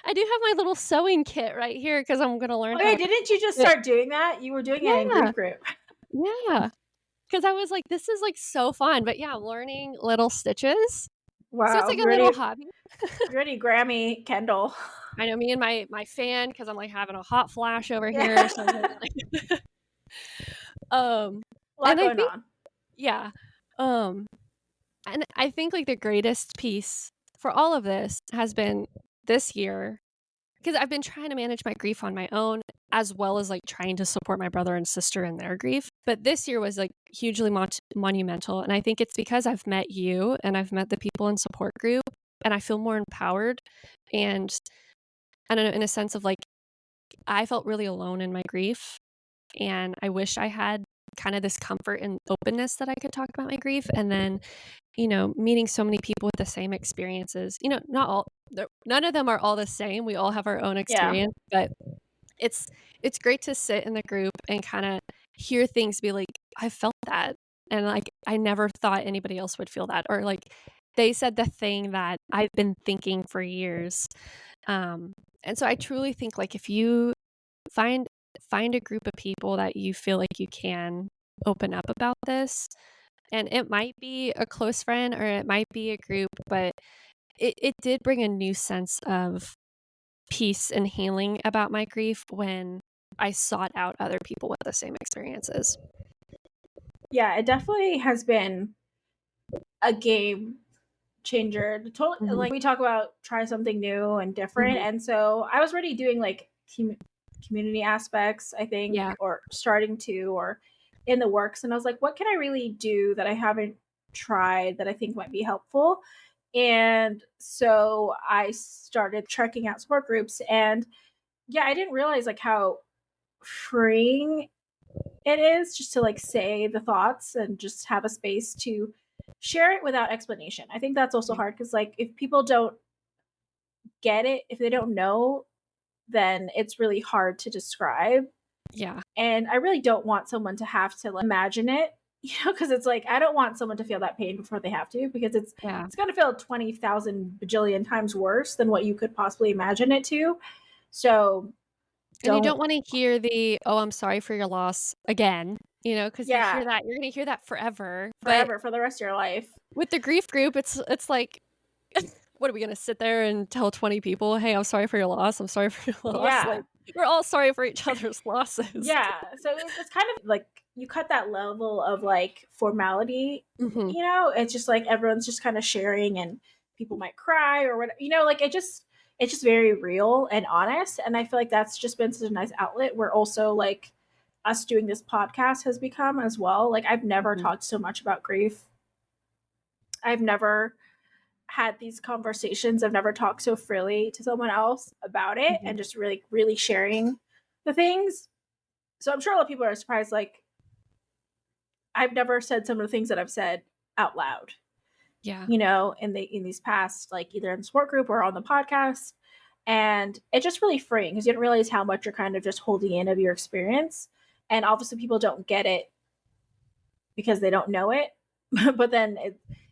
I do have my little sewing kit right here because I'm gonna learn Oh how yeah, to didn't you just knit. start doing that? You were doing it in Yeah, grief group. yeah. Because I was like, this is like so fun. But yeah, I'm learning little stitches. So it's Wow. like a little hobby. You're ready Grammy Kendall. I know, me and my fan, because I'm like having a hot flash over here. Yeah. So I'm like, um, A lot and I going think, on. yeah, um, and I think like the greatest piece for all of this has been this year, because I've been trying to manage my grief on my own, as well as like trying to support my brother and sister in their grief. But this year was like hugely monumental. And I think it's because I've met you and I've met the people in support group, and I feel more empowered. And I don't know, in a sense of like, I felt really alone in my grief. And I wish I had kind of this comfort and openness that I could talk about my grief. And then, meeting so many people with the same experiences, not all, none of them are all the same. We all have our own Yeah. experience, but it's great to sit in the group and kind of hear things be like, I felt that. And like, I never thought anybody else would feel that. Or like, they said the thing that I've been thinking for years. And so I truly think like if you find a group of people that you feel like you can open up about this, and it might be a close friend or it might be a group, but it did bring a new sense of peace and healing about my grief when I sought out other people with the same experiences. Yeah, it definitely has been a game changer. Like we talk about try something new and different, and so I was already doing like community aspects, I think, Yeah. or starting to, or in the works, and I was like, what can I really do that I haven't tried that I think might be helpful? And so I started checking out support groups, and yeah, I didn't realize like how freeing it is just to like say the thoughts and just have a space to share it without explanation. I think that's also Yeah. hard because like if people don't get it, if they don't know, then it's really hard to describe. Yeah. And I really don't want someone to have to like, imagine it, because it's like I don't want someone to feel that pain before they have to, because Yeah. it's going to feel 20,000 bajillion times worse than what you could possibly imagine it to. So And you don't. don't wanna hear the, "Oh, I'm sorry for your loss," again, because you Yeah, hear that, you're gonna hear that forever. But forever, for the rest of your life. with the grief group, it's like, what are we gonna sit there and tell 20 people, "Hey, I'm sorry for your loss. I'm sorry for your loss." Yeah. Like, we're all sorry for each other's losses. Yeah, so it's kind of like you cut that level of like formality. Mhm. It's just like everyone's just kind of sharing, and people might cry or whatever. Like it's just very real and honest, and I feel like that's just been such a nice outlet. Where also like us doing this podcast has become as well. Like I've never Mhm. talked so much about grief. I've never had these conversations. I've never talked so freely to someone else about it, Mhm. and just really really sharing the things. So I'm sure a lot of people are surprised, like, I've never said some of the things that I've said out loud, Yeah. in these past, like either in the support group or on the podcast. And it's just really freeing because you don't realize how much you're kind of just holding in of your experience. And obviously people don't get it because they don't know it. But then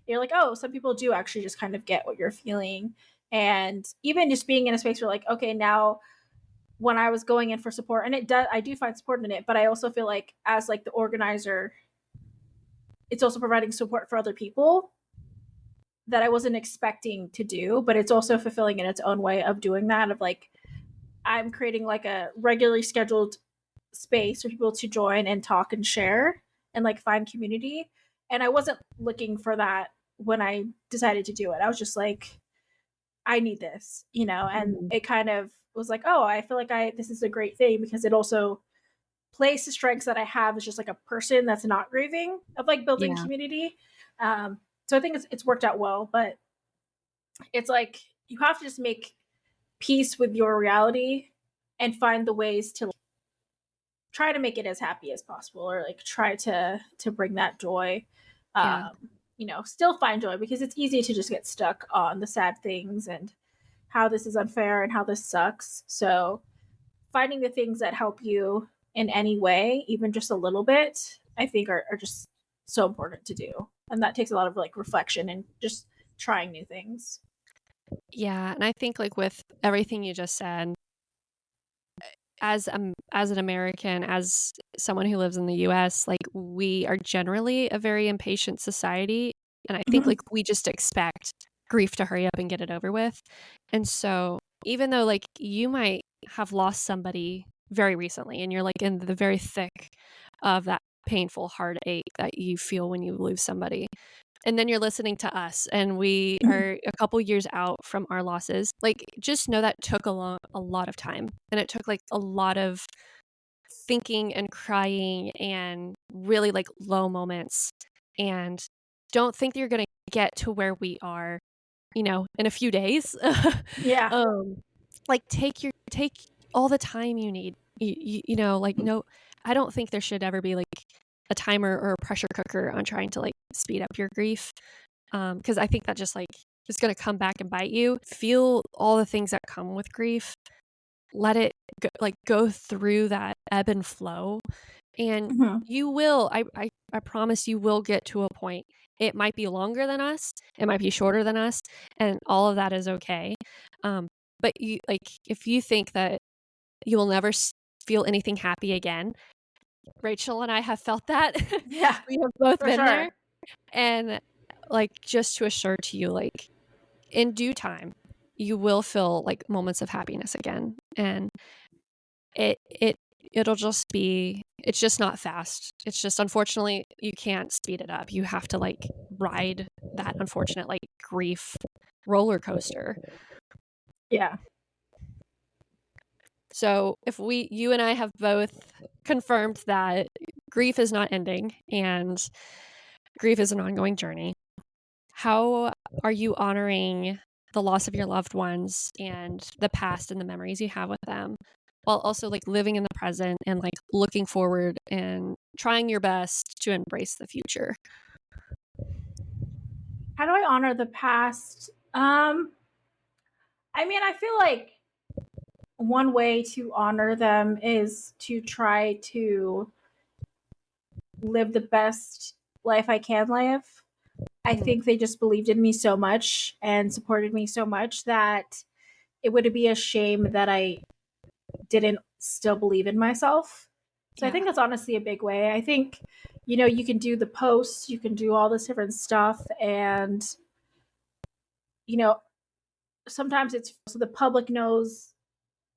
you're like, oh, some people do actually just kind of get what you're feeling. And even just being in a space where like, okay, now when I was going in for support, and I do find support in it, but I also feel like as like the organizer, it's also providing support for other people that I wasn't expecting to do, but it's also fulfilling in its own way of doing that. Of like, I'm creating like a regularly scheduled space for people to join and talk and share and like find community. And I wasn't looking for that when I decided to do it. I was just like, I need this, and Mhm. it kind of was like, oh, I feel like this is a great thing because it also plays the strengths that I have as just like a person that's not grieving, of like building Yeah. community. So I think it's worked out well, but it's like you have to just make peace with your reality and find the ways to try to make it as happy as possible, or like try to bring that joy. Yeah. Still find joy, because it's easy to just get stuck on the sad things and how this is unfair and how this sucks. So finding the things that help you in any way, even just a little bit, I think are just so important to do. And that takes a lot of like reflection and just trying new things. Yeah, and I think, like, with everything you just said, as an American, as someone who lives in the US, like, we are generally a very impatient society, and I think, like, we just expect grief to hurry up and get it over with. And so, even though, like, you might have lost somebody very recently and you're, like, in the very thick of that painful heartache that you feel when you lose somebody, and then you're listening to us and we are a couple years out from our losses, like, just know that took a lot of time, and it took, like, a lot of thinking and crying and really, like, low moments. And don't think that you're gonna get to where we are, in a few days. Yeah. um like, take all the time you need. Like, no, I don't think there should ever be, like, a timer or a pressure cooker on trying to, like, speed up your grief. Because I think that just, like, is gonna come back and bite you. Feel all the things that come with grief. Let it go through that ebb and flow, and Mhm. you will. I promise you will get to a point. It might be longer than us, it might be shorter than us, and all of that is okay. Um, but if you think that you will never feel anything happy again, Rachel and I have felt that. Yeah, We have both for been there, sure. and, like, just to assure to you, like, in due time, you will feel like moments of happiness again. And it'll just be, it's just not fast. It's just, unfortunately, you can't speed it up. You have to like ride that unfortunate like grief roller coaster. Yeah. So if you and I have both confirmed that grief is not ending and grief is an ongoing journey, how are you honoring the loss of your loved ones and the past and the memories you have with them, while also like living in the present and like looking forward and trying your best to embrace the future? How do I honor the past? I mean, I feel like one way to honor them is to try to live the best life I can live. I think they just believed in me so much and supported me so much that it would be a shame that I didn't still believe in myself. So I think that's honestly a big way. I think, you can do the posts, you can do all this different stuff, and, you know, sometimes it's so the public knows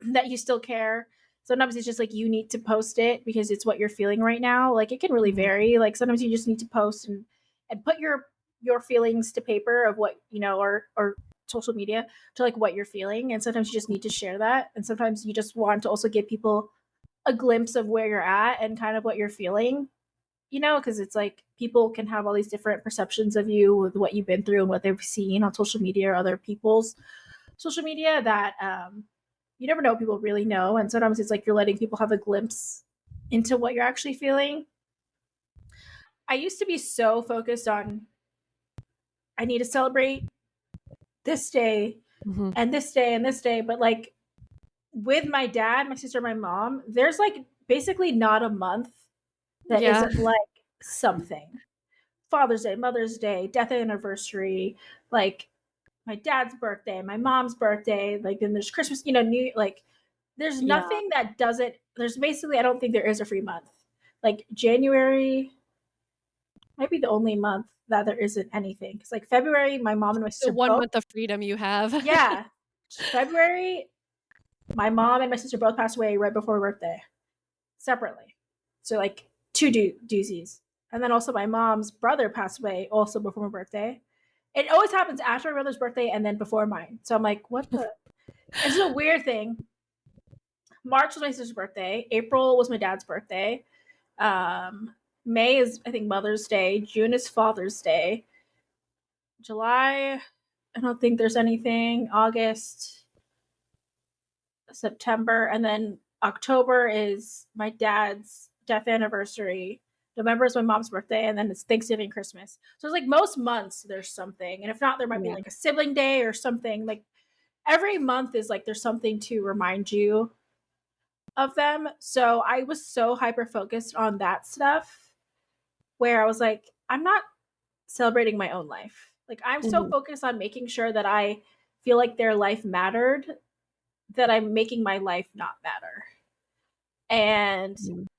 that you still care. Sometimes it's just like you need to post it because it's what you're feeling right now. Like it can really vary. Like sometimes you just need to post and put your feelings to paper of what, or social media to like what you're feeling. And sometimes you just need to share that. And sometimes you just want to also give people a glimpse of where you're at and kind of what you're feeling, because it's like people can have all these different perceptions of you with what you've been through and what they've seen on social media or other people's social media that you never know what people really know. And sometimes it's like you're letting people have a glimpse into what you're actually feeling. I used to be so focused on, I need to celebrate this day and this day and this day. But like with my dad, my sister, my mom, there's like basically not a month that Yeah. isn't like something. Father's Day, Mother's Day, death anniversary, like my dad's birthday, my mom's birthday, like then there's Christmas, New like there's Yeah. nothing that doesn't there's basically I don't think there is a free month. Like January might be the only month that there isn't anything. Because like February, my mom and my The sister one both month of freedom you have. yeah. February, my mom and my sister both passed away right before my birthday. Separately. So like two doozies. And then also my mom's brother passed away also before my birthday. It always happens after my brother's birthday and then before mine. So I'm like, what the? It's a weird thing. March was my sister's birthday. April was my dad's birthday. Um, May is I think Mother's Day. June is Father's Day. July, I don't think there's anything. August, September, and then October is my dad's death anniversary. November is my mom's birthday, and then it's Thanksgiving, Christmas. So it's like most months there's something, and if not, there might be Yeah. like a sibling day or something. Like every month is like there's something to remind you of them. So I was so hyper focused on that stuff where I was like, I'm not celebrating my own life. Like I'm so focused on making sure that I feel like their life mattered that I'm making my life not matter. And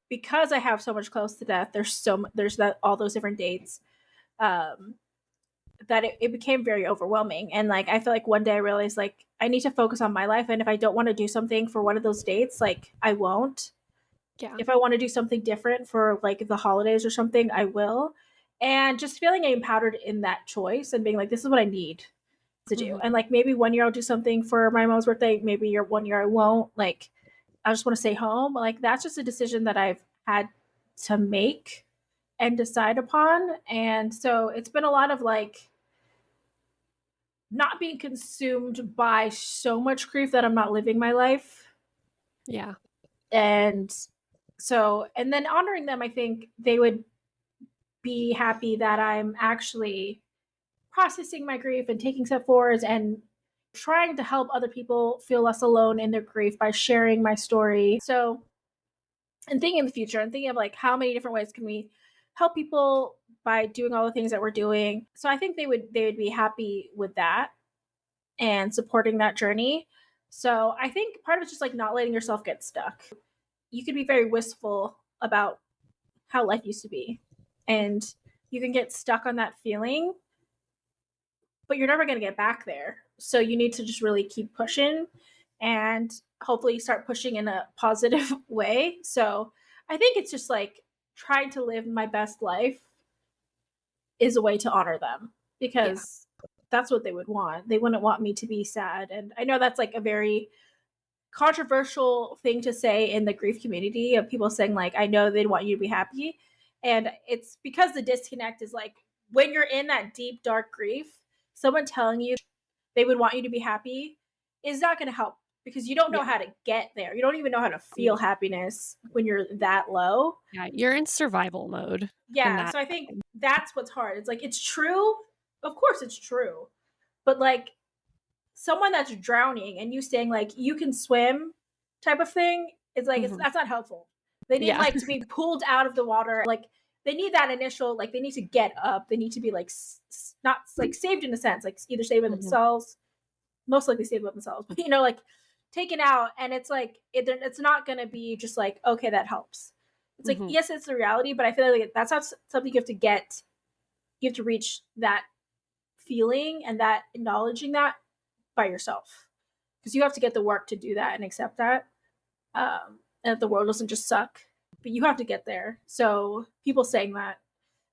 because I have so much close to death, there's that all those different dates. Um, that it became very overwhelming. And like I feel like one day I realized like I need to focus on my life, and if I don't want to do something for one of those dates, like I won't. Yeah. If I want to do something different for like the holidays or something, I will. And just feeling empowered in that choice and being like, this is what I need to do. And like maybe 1 year I'll do something for my mom's birthday, maybe 1 year I won't. Like I just want to stay home. Like that's just a decision that I've had to make and decide upon. And so it's been a lot of like not being consumed by so much grief that I'm not living my life. Yeah. And so, and then honoring them, I think they would be happy that I'm actually processing my grief and taking step forwards and trying to help other people feel less alone in their grief by sharing my story. So, and thinking in the future and thinking of like how many different ways can we help people by doing all the things that we're doing. So I think they would be happy with that and supporting that journey. So I think part of it's just like not letting yourself get stuck. You could be very wistful about how life used to be, and you can get stuck on that feeling. but you're never going to get back there. So you need to just really keep pushing and hopefully start pushing in a positive way. So I think it's just like trying to live my best life is a way to honor them Yeah. because that's what they would want. They wouldn't want me to be sad. And I know that's like a very controversial thing to say in the grief community of people saying like I know they'd want you to be happy, and it's because the disconnect is like when you're in that deep dark grief, someone telling you they would want you to be happy is not going to help because you don't know Yeah. how to get there. You don't even know how to feel happiness when you're that low. Yeah. You're in survival mode in Yeah, that. so I think that's what's hard. It's like it's true, of course it's true, but like someone that's drowning and you saying like you can swim type of thing, it's like it's Mhm. that's not helpful. They need Yeah. like to be pulled out of the water. Like they need that initial like they need to get up. They need to be like not like saved in a sense, like either saved by Mhm. themselves, most likely saved by themselves, but like taken out. And it's like it's not gonna be just like okay that helps. It's like Mhm. yes, it's the reality, but I feel like that's not something you have to get. You have to reach that feeling and that acknowledging that by yourself because you have to get the work to do that and accept that. And the world doesn't just suck, but you have to get there. So people saying that,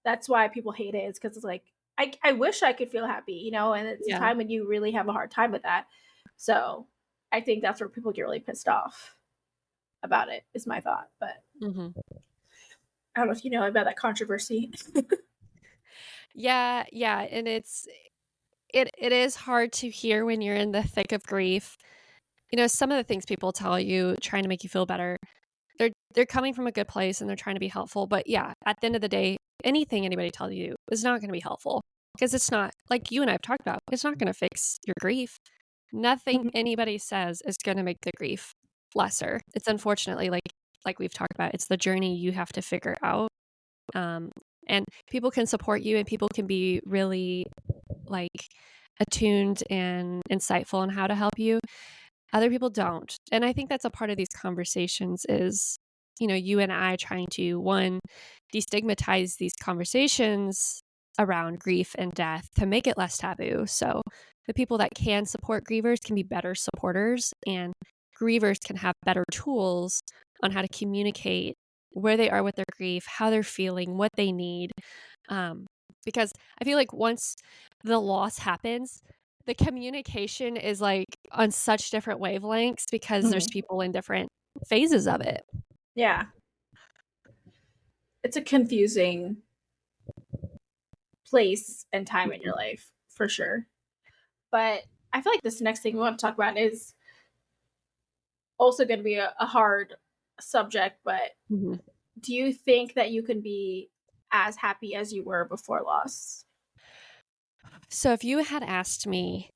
that's why people hate it. It's because it's like, I wish I could feel happy, and it's a Yeah. time when you really have a hard time with that. So I think that's where people get really pissed off about it, is my thought. But Mhm. I don't know if you know about that controversy. Yeah, yeah, and it is hard to hear when you're in the thick of grief. Some of the things people tell you trying to make you feel better, they're coming from a good place and they're trying to be helpful, but yeah, at the end of the day, anything anybody tells you is not gonna be helpful because it's not like you and I have talked about, it's not gonna fix your grief. Nothing anybody says is gonna make the grief lesser. It's unfortunately like we've talked about, it's the journey you have to figure out. Um, and people can support you and people can be really like attuned and insightful on how to help you. Other people don't. And I think that's a part of these conversations is, you and I trying to, one, destigmatize these conversations around grief and death to make it less taboo. So the people that can support grievers can be better supporters, and grievers can have better tools on how to communicate where they are with their grief, how they're feeling, what they need. Um, because I feel like once the loss happens, the communication is like on such different wavelengths because there's Mhm. people in different phases of it. Yeah, it's a confusing place and time in your life for sure. But I feel like this next thing we want to talk about is also going to be a hard subject. But Mhm. do you think that you can be as happy as you were before loss? So if you had asked me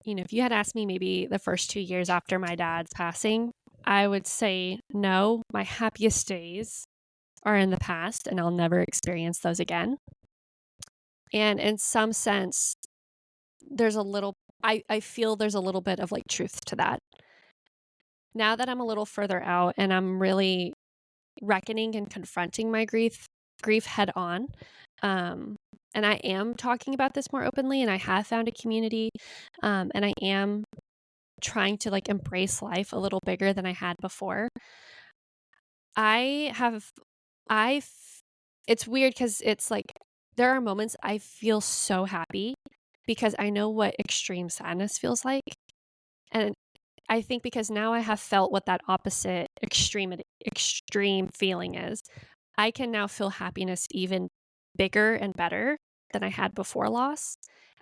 maybe the first 2 years after my dad's passing, I would say no, my happiest days are in the past and I'll never experience those again. And in some sense, there's a little, I feel there's a little bit of like truth to that. Now that I'm a little further out and I'm really reckoning and confronting my grief head on. Um, and I am talking about this more openly, and I have found a community, and I am trying to like embrace life a little bigger than I had before. I have, I, it's weird because it's like there are moments I feel so happy because I know what extreme sadness feels like, and I think because now I have felt what that opposite extreme feeling is, I can now feel happiness even bigger and better than I had before loss.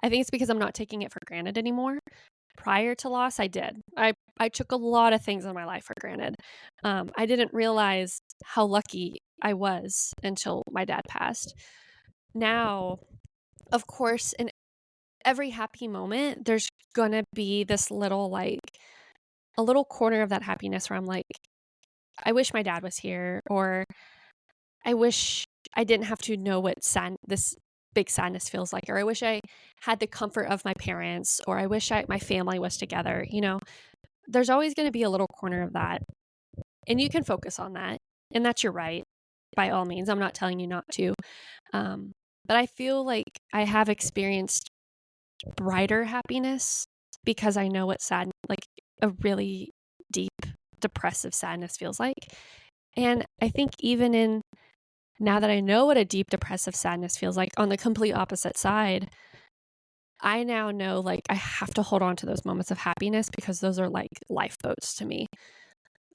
I think it's because I'm not taking it for granted anymore. Prior to loss, I did. I took a lot of things in my life for granted. I didn't realize how lucky I was until my dad passed. Now, of course, in every happy moment, there's gonna be this little like a little corner of that happiness where I'm like, I wish my dad was here, or I wish I didn't have to know what this big sadness feels like, or I wish I had the comfort of my parents, or I wish my family was together. There's always going to be a little corner of that, and you can focus on that, and that's your right. By all means, I'm not telling you not to, but I feel like I have experienced brighter happiness because I know what like a really deep depressive sadness feels like. And I think even now that I know what a deep depressive sadness feels like, on the complete opposite side, I now know like I have to hold on to those moments of happiness because those are like lifeboats to me.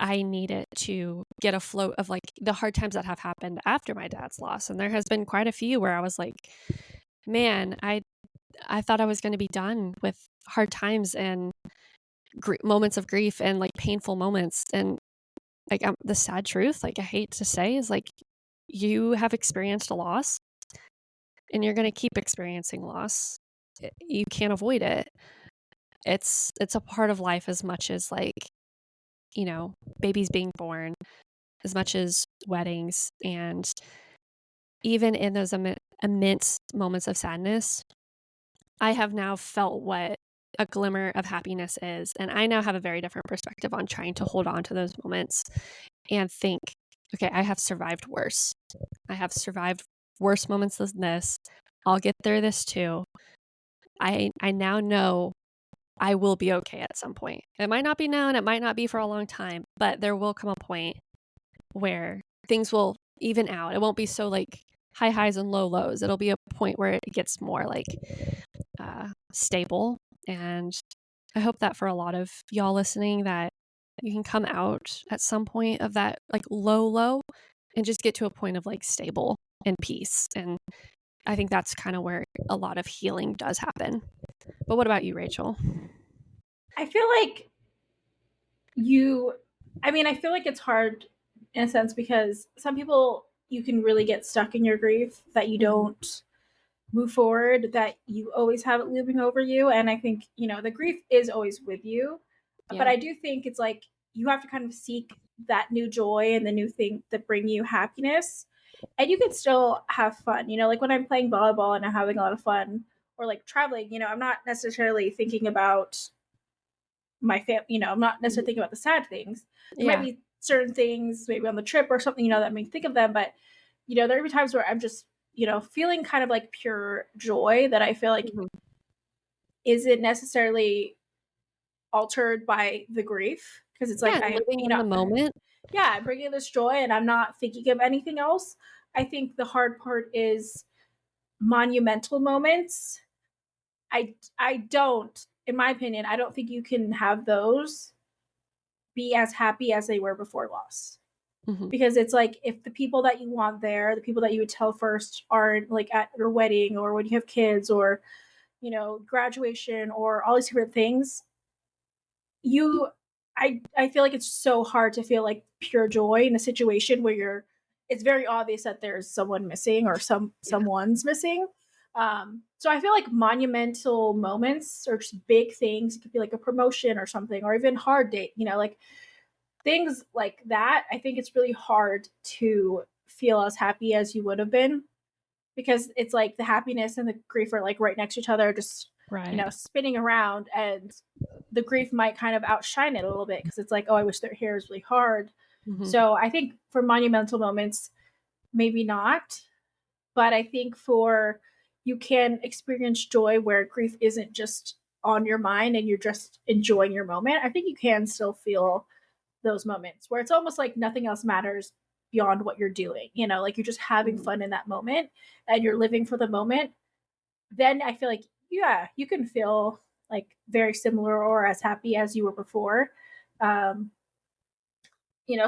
I need it to get a float of like the hard times that have happened after my dad's loss. And there has been quite a few where I was like, man, I thought I was going to be done with hard times and moments of grief and like painful moments. And like the sad truth, like I hate to say, is like you have experienced a loss and you're going to keep experiencing loss. You can't avoid it. It's a part of life as much as like, you know, babies being born, as much as weddings. And even in those immense moments of sadness, I have now felt what a glimmer of happiness is. And I now have a very different perspective on trying to hold on to those moments and think, okay, I have survived worse. I have survived worse moments than this. I'll get through this too. I now know I will be okay at some point. It might not be now and it might not be for a long time, but there will come a point where things will even out. It won't be so like high highs and low lows. It'll be a point where it gets more like stable. And I hope that for a lot of y'all listening that you can come out at some point of that like low and just get to a point of like stable and peace. And I think that's kind of where a lot of healing does happen. But what about you, Rachel? I feel like I feel like it's hard in a sense because some people you can really get stuck in your grief that you don't move forward, that you always have it looming over you. And I think, the grief is always with you. Yeah. But I do think it's like you have to kind of seek that new joy and the new thing that bring you happiness. And you can still have fun, like when I'm playing volleyball and I'm having a lot of fun, or like traveling, I'm not necessarily thinking about my family, I'm not necessarily thinking about the sad things. There might be certain things maybe on the trip or something, that made me think of them. But, there are times where I'm just, feeling kind of like pure joy that I feel like isn't necessarily altered by the grief. Because it's like, living in the moment. Yeah, I'm bringing this joy and I'm not thinking of anything else. I think the hard part is monumental moments. I don't, in my opinion, I don't think you can have those be as happy as they were before loss. Because it's like if the people that you want there, the people that you would tell first aren't like at your wedding or when you have kids or, graduation or all these different things, I feel like it's so hard to feel like pure joy in a situation where it's very obvious that there's someone missing or someone's missing. So I feel like monumental moments or just big things, it could be like a promotion or something, or even hard date, like things like that. I think it's really hard to feel as happy as you would have been because it's like the happiness and the grief are like right next to each other, just spinning around, and the grief might kind of outshine it a little bit because it's like, oh, I wish their hair is really hard. So I think for monumental moments, maybe not, but I think for you can experience joy where grief isn't just on your mind and you're just enjoying your moment. I think you can still feel those moments where it's almost like nothing else matters beyond what you're doing, like you're just having fun in that moment and you're living for the moment. Then I feel like, yeah, you can feel like very similar or as happy as you were before. Um,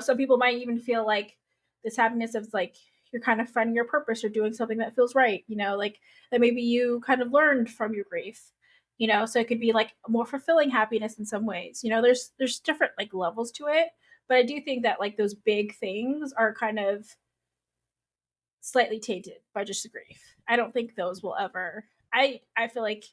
some people might even feel like this happiness of like you're kind of finding your purpose or doing something that feels right, like that maybe you kind of learned from your grief, so it could be like a more fulfilling happiness in some ways. There's different like levels to it, but I do think that like those big things are kind of slightly tainted by just the grief. I don't think those will ever. I feel like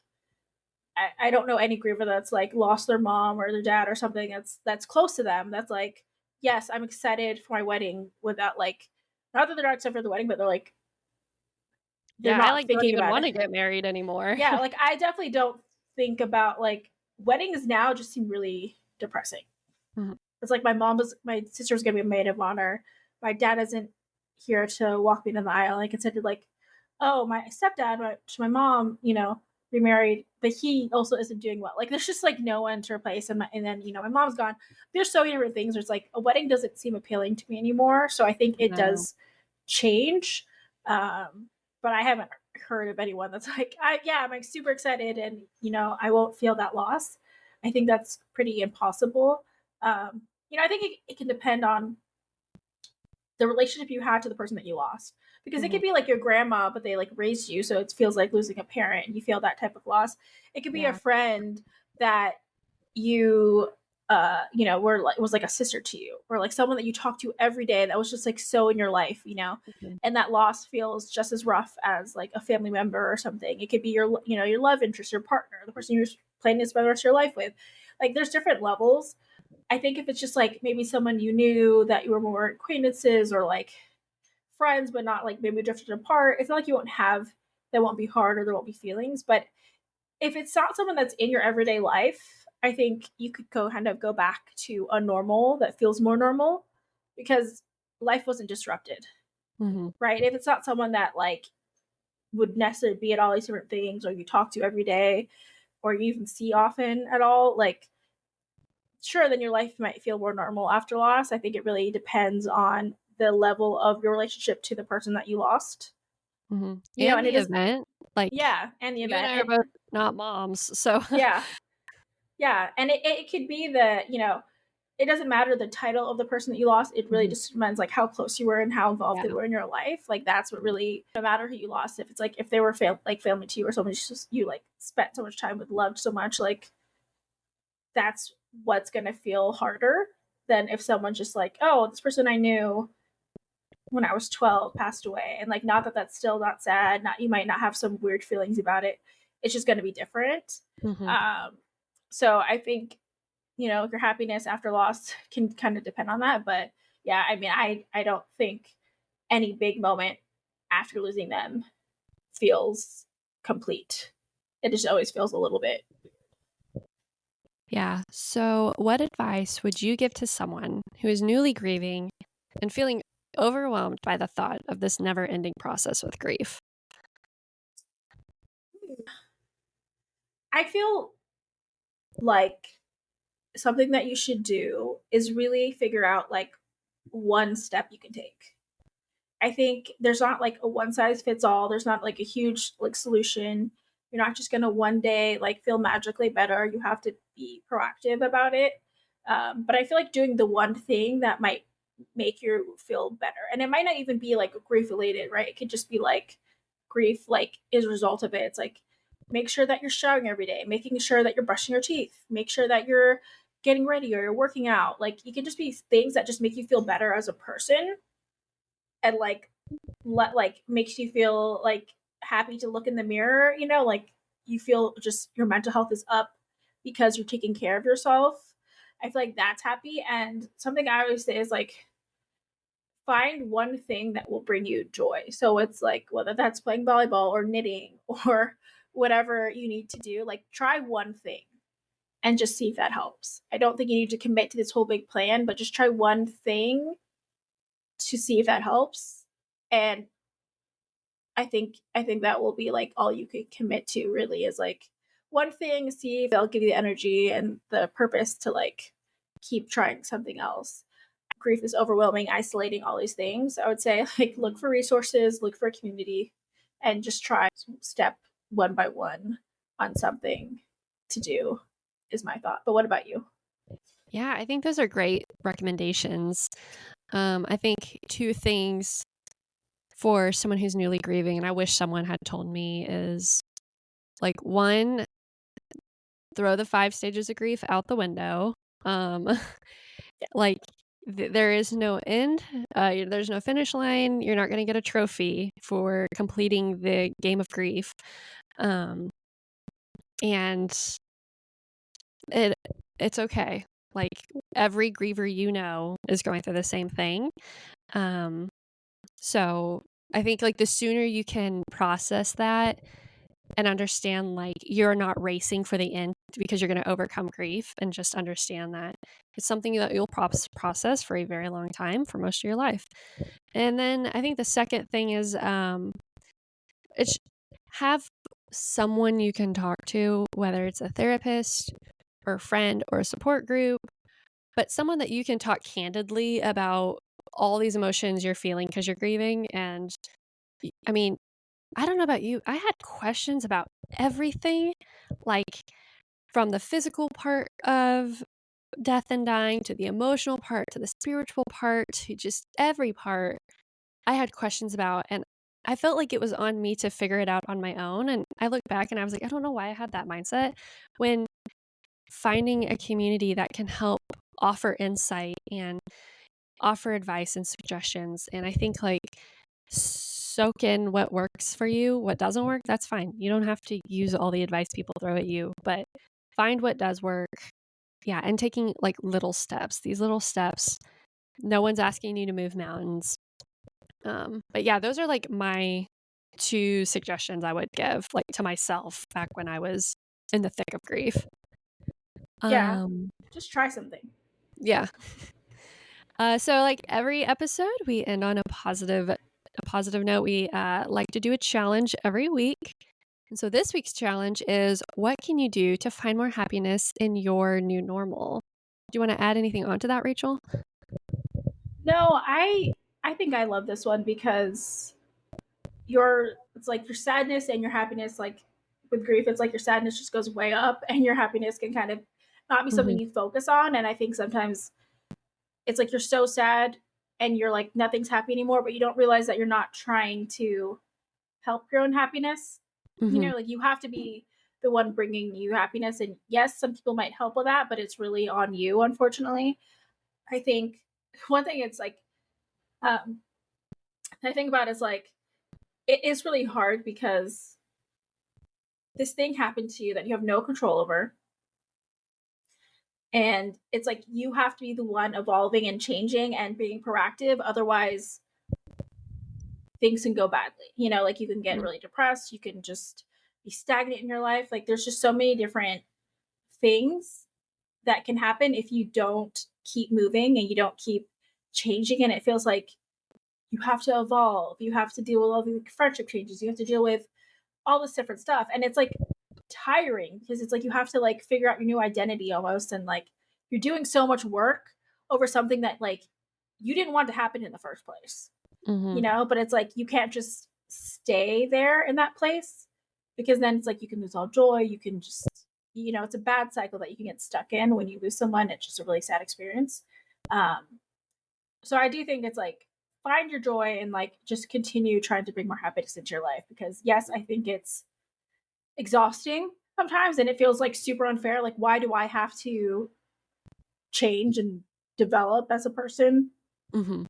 I don't know any griever that's like lost their mom or their dad or something that's close to them. That's like, yes, I'm excited for my wedding without like, not that they're not excited for the wedding, but they're like, I like don't thinking even about want it. to get married anymore. Yeah, like I definitely don't think about like weddings now just seem really depressing. It's like my sister's gonna be a maid of honor. My dad isn't here to walk me down the aisle. I considered like, oh, my stepdad, my mom, remarried, but he also isn't doing well. Like there's just like no one to replace him. And then, my mom's gone. There's so many different things. There's like a wedding doesn't seem appealing to me anymore. So I think it No. does change. But I haven't heard of anyone that's like, I'm like super excited and, I won't feel that loss. I think that's pretty impossible. I think it can depend on the relationship you had to the person that you lost, because it Mm-hmm. could be like your grandma but they like raised you, so it feels like losing a parent and you feel that type of loss. It could be a Yeah. friend that you were like was like a sister to you, or like someone that you talked to every day that was just like so in your life, Mm-hmm. and that loss feels just as rough as like a family member or something. It could be your love interest, your partner, the person you're planning to spend the rest of your life with. Like there's different levels. I think if it's just like maybe someone you knew that you were more acquaintances or like friends, but not like maybe drifted apart, it's not like you won't have that won't be hard or there won't be feelings. But if it's not someone that's in your everyday life, I think you could go back to a normal that feels more normal, because life wasn't disrupted, Mm-hmm. right? If it's not someone that like would necessarily be at all these different things, or you talk to every day, or you even see often at all, like sure, then your life might feel more normal after loss. I think it really depends on the level of your relationship to the person that you lost. Mm-hmm. And And it the is, event, like yeah, and the you and event. I are both not moms, so Yeah, yeah. And it could be that, it doesn't matter the title of the person that you lost. It really Mhm. just depends like how close you were and how involved Yeah. they were in your life. Like that's what really, no matter who you lost, if it's like if they were like family to you, or someone just you like spent so much time with, loved so much, like that's what's gonna feel harder than if someone's just like, oh, this person I knew when I was 12 passed away. And like, not that that's still not sad, not, you might not have some weird feelings about it. It's just going to be different. Mhm. So I think, your happiness after loss can kind of depend on that. But yeah, I mean, I don't think any big moment after losing them feels complete. It just always feels a little bit. Yeah. So, what advice would you give to someone who is newly grieving and feeling overwhelmed by the thought of this never-ending process with grief? I feel like something that you should do is really figure out like one step you can take. I think there's not like a one size fits all. There's not like a huge like solution. You're not just gonna one day like feel magically better. You have to be proactive about it. But I feel like doing the one thing that might make you feel better, and it might not even be like grief related, right? It could just be like grief like is a result of it. It's like make sure that you're showering every day, making sure that you're brushing your teeth, make sure that you're getting ready or you're working out. Like it can just be things that just make you feel better as a person, and like makes you feel like happy to look in the mirror, like you feel just your mental health is up because you're taking care of yourself. I feel like that's happy. And something I always say is like find one thing that will bring you joy. So it's like whether that's playing volleyball or knitting or whatever you need to do, like try one thing and just see if that helps. I don't think you need to commit to this whole big plan, but just try one thing to see if that helps. And I think that will be like all you could commit to, really, is like one thing, see if they'll give you the energy and the purpose to like keep trying something else. Grief is overwhelming, isolating, all these things. I would say like look for resources, look for a community, and just try step one by one on something to do is my thought. But what about you? Yeah, I think those are great recommendations. I think two things for someone who's newly grieving, and I wish someone had told me, is like one, throw the 5 stages of grief out the window. Um, Yeah. like there is no end, there's no finish line. You're not going to get a trophy for completing the game of grief. Um, and it it's okay. Like every griever is going through the same thing. Um, so I think like the sooner you can process that and understand like you're not racing for the end because you're going to overcome grief, and just understand that it's something that you'll process for a very long time, for most of your life. And then I think the second thing is it's have someone you can talk to, whether it's a therapist or a friend or a support group, but someone that you can talk candidly about all these emotions you're feeling because you're grieving. And I mean, I don't know about you, I had questions about everything, like from the physical part of death and dying to the emotional part to the spiritual part to just every part I had questions about. And I felt like it was on me to figure it out on my own. And I look back and I was like, I don't know why I had that mindset, when finding a community that can help offer insight and offer advice and suggestions. And I think like soak in what works for you. What doesn't work, that's fine. You don't have to use all the advice people throw at you, but find what does work. Yeah. And taking like little steps, these little steps, no one's asking you to move mountains. But yeah, those are like my 2 suggestions I would give like to myself back when I was in the thick of grief. Yeah. Um, Just try something. yeah. So like every episode, we end on a positive note. We like to do a challenge every week. And so this week's challenge is, what can you do to find more happiness in your new normal? Do you want to add anything onto that, Rachel? No, I think I love this one because it's like your sadness and your happiness, like with grief, it's like your sadness just goes way up and your happiness can kind of not be something Mm-hmm. you focus on. And I think sometimes it's like you're so sad and you're like nothing's happy anymore, but you don't realize that you're not trying to help your own happiness. You Mm-hmm. know, like you have to be the one bringing you happiness. And yes, some people might help with that, but it's really on you, unfortunately. I think one thing it's like, um, I think about is like, it is really hard because this thing happened to you that you have no control over. And it's like you have to be the one evolving and changing and being proactive. Otherwise, things can go badly. You know, like you can get really depressed. You can just be stagnant in your life. Like there's just so many different things that can happen if you don't keep moving and you don't keep changing. And it feels like you have to evolve. You have to deal with all the friendship changes. You have to deal with all this different stuff. And it's like tiring because it's like you have to like figure out your new identity almost. And like you're doing so much work over something that like you didn't want to happen in the first place, Mm-hmm. you know? But it's like you can't just stay there in that place because then it's like you can lose all joy. You can just, you know, it's a bad cycle that you can get stuck in when you lose someone. It's just a really sad experience. Um, so I do think it's like find your joy and like just continue trying to bring more happiness into your life because yes, I think it's exhausting sometimes and it feels like super unfair. Like, why do I have to change and develop as a person? Mm-hmm.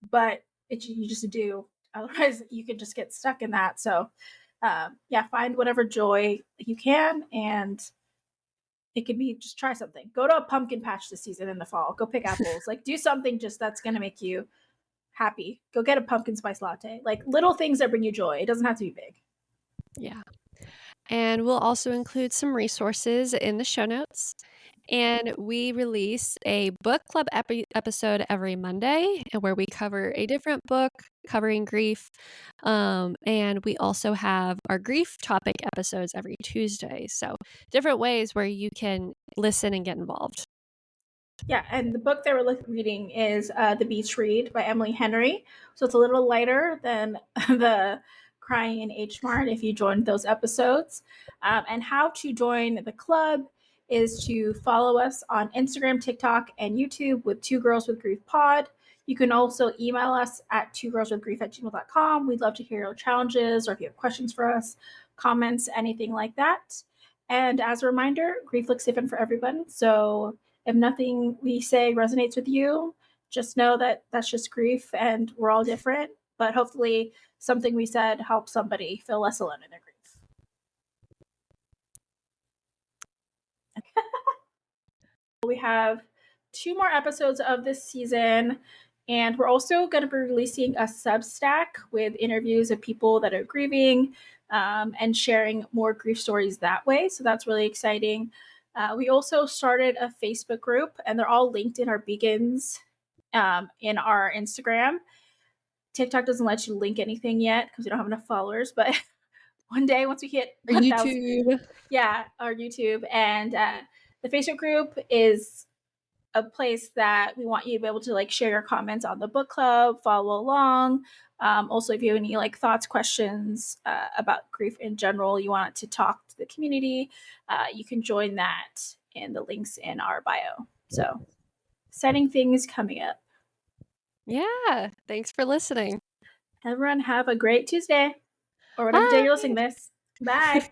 But you just do. Otherwise, you can just get stuck in that. So, yeah, find whatever joy you can. And it could be just try something. Go to a pumpkin patch this season in the fall. Go pick apples. Like, do something just that's going to make you happy. Go get a pumpkin spice latte. Like, little things that bring you joy. It doesn't have to be big. Yeah. And we'll also include some resources in the show notes. And we release a book club episode every Monday where we cover a different book covering grief. And we also have our grief topic episodes every Tuesday. So different ways where you can listen and get involved. Yeah, and the book that we're reading is The Beach Read by Emily Henry. So it's a little lighter than the Crying in H Mart if you joined those episodes. And how to join the club is to follow us on Instagram, TikTok, and YouTube with Two Girls with Grief Pod. You can also email us at twogirlswithgrief@gmail.com. We'd love to hear your challenges or if you have questions for us, comments, anything like that. And as a reminder, grief looks different for everyone. So if nothing we say resonates with you, just know that that's just grief and we're all different. But hopefully, something we said helps somebody feel less alone in their grief. We have 2 more episodes of this season, and we're also going to be releasing a Substack with interviews of people that are grieving and sharing more grief stories that way. So that's really exciting. We also started a Facebook group, and they're all linked in our beacons in our Instagram. TikTok doesn't let you link anything yet because we don't have enough followers, but one day once we hit Or 1,000. YouTube. Yeah, our YouTube. And the Facebook group is a place that we want you to be able to like share your comments on the book club, follow along. Also, if you have any like thoughts, questions about grief in general, you want to talk to the community, you can join that in the links in our bio. So, exciting things coming up. Yeah. Thanks for listening. Everyone have a great Tuesday or whatever day Bye. you're listening to this. Bye.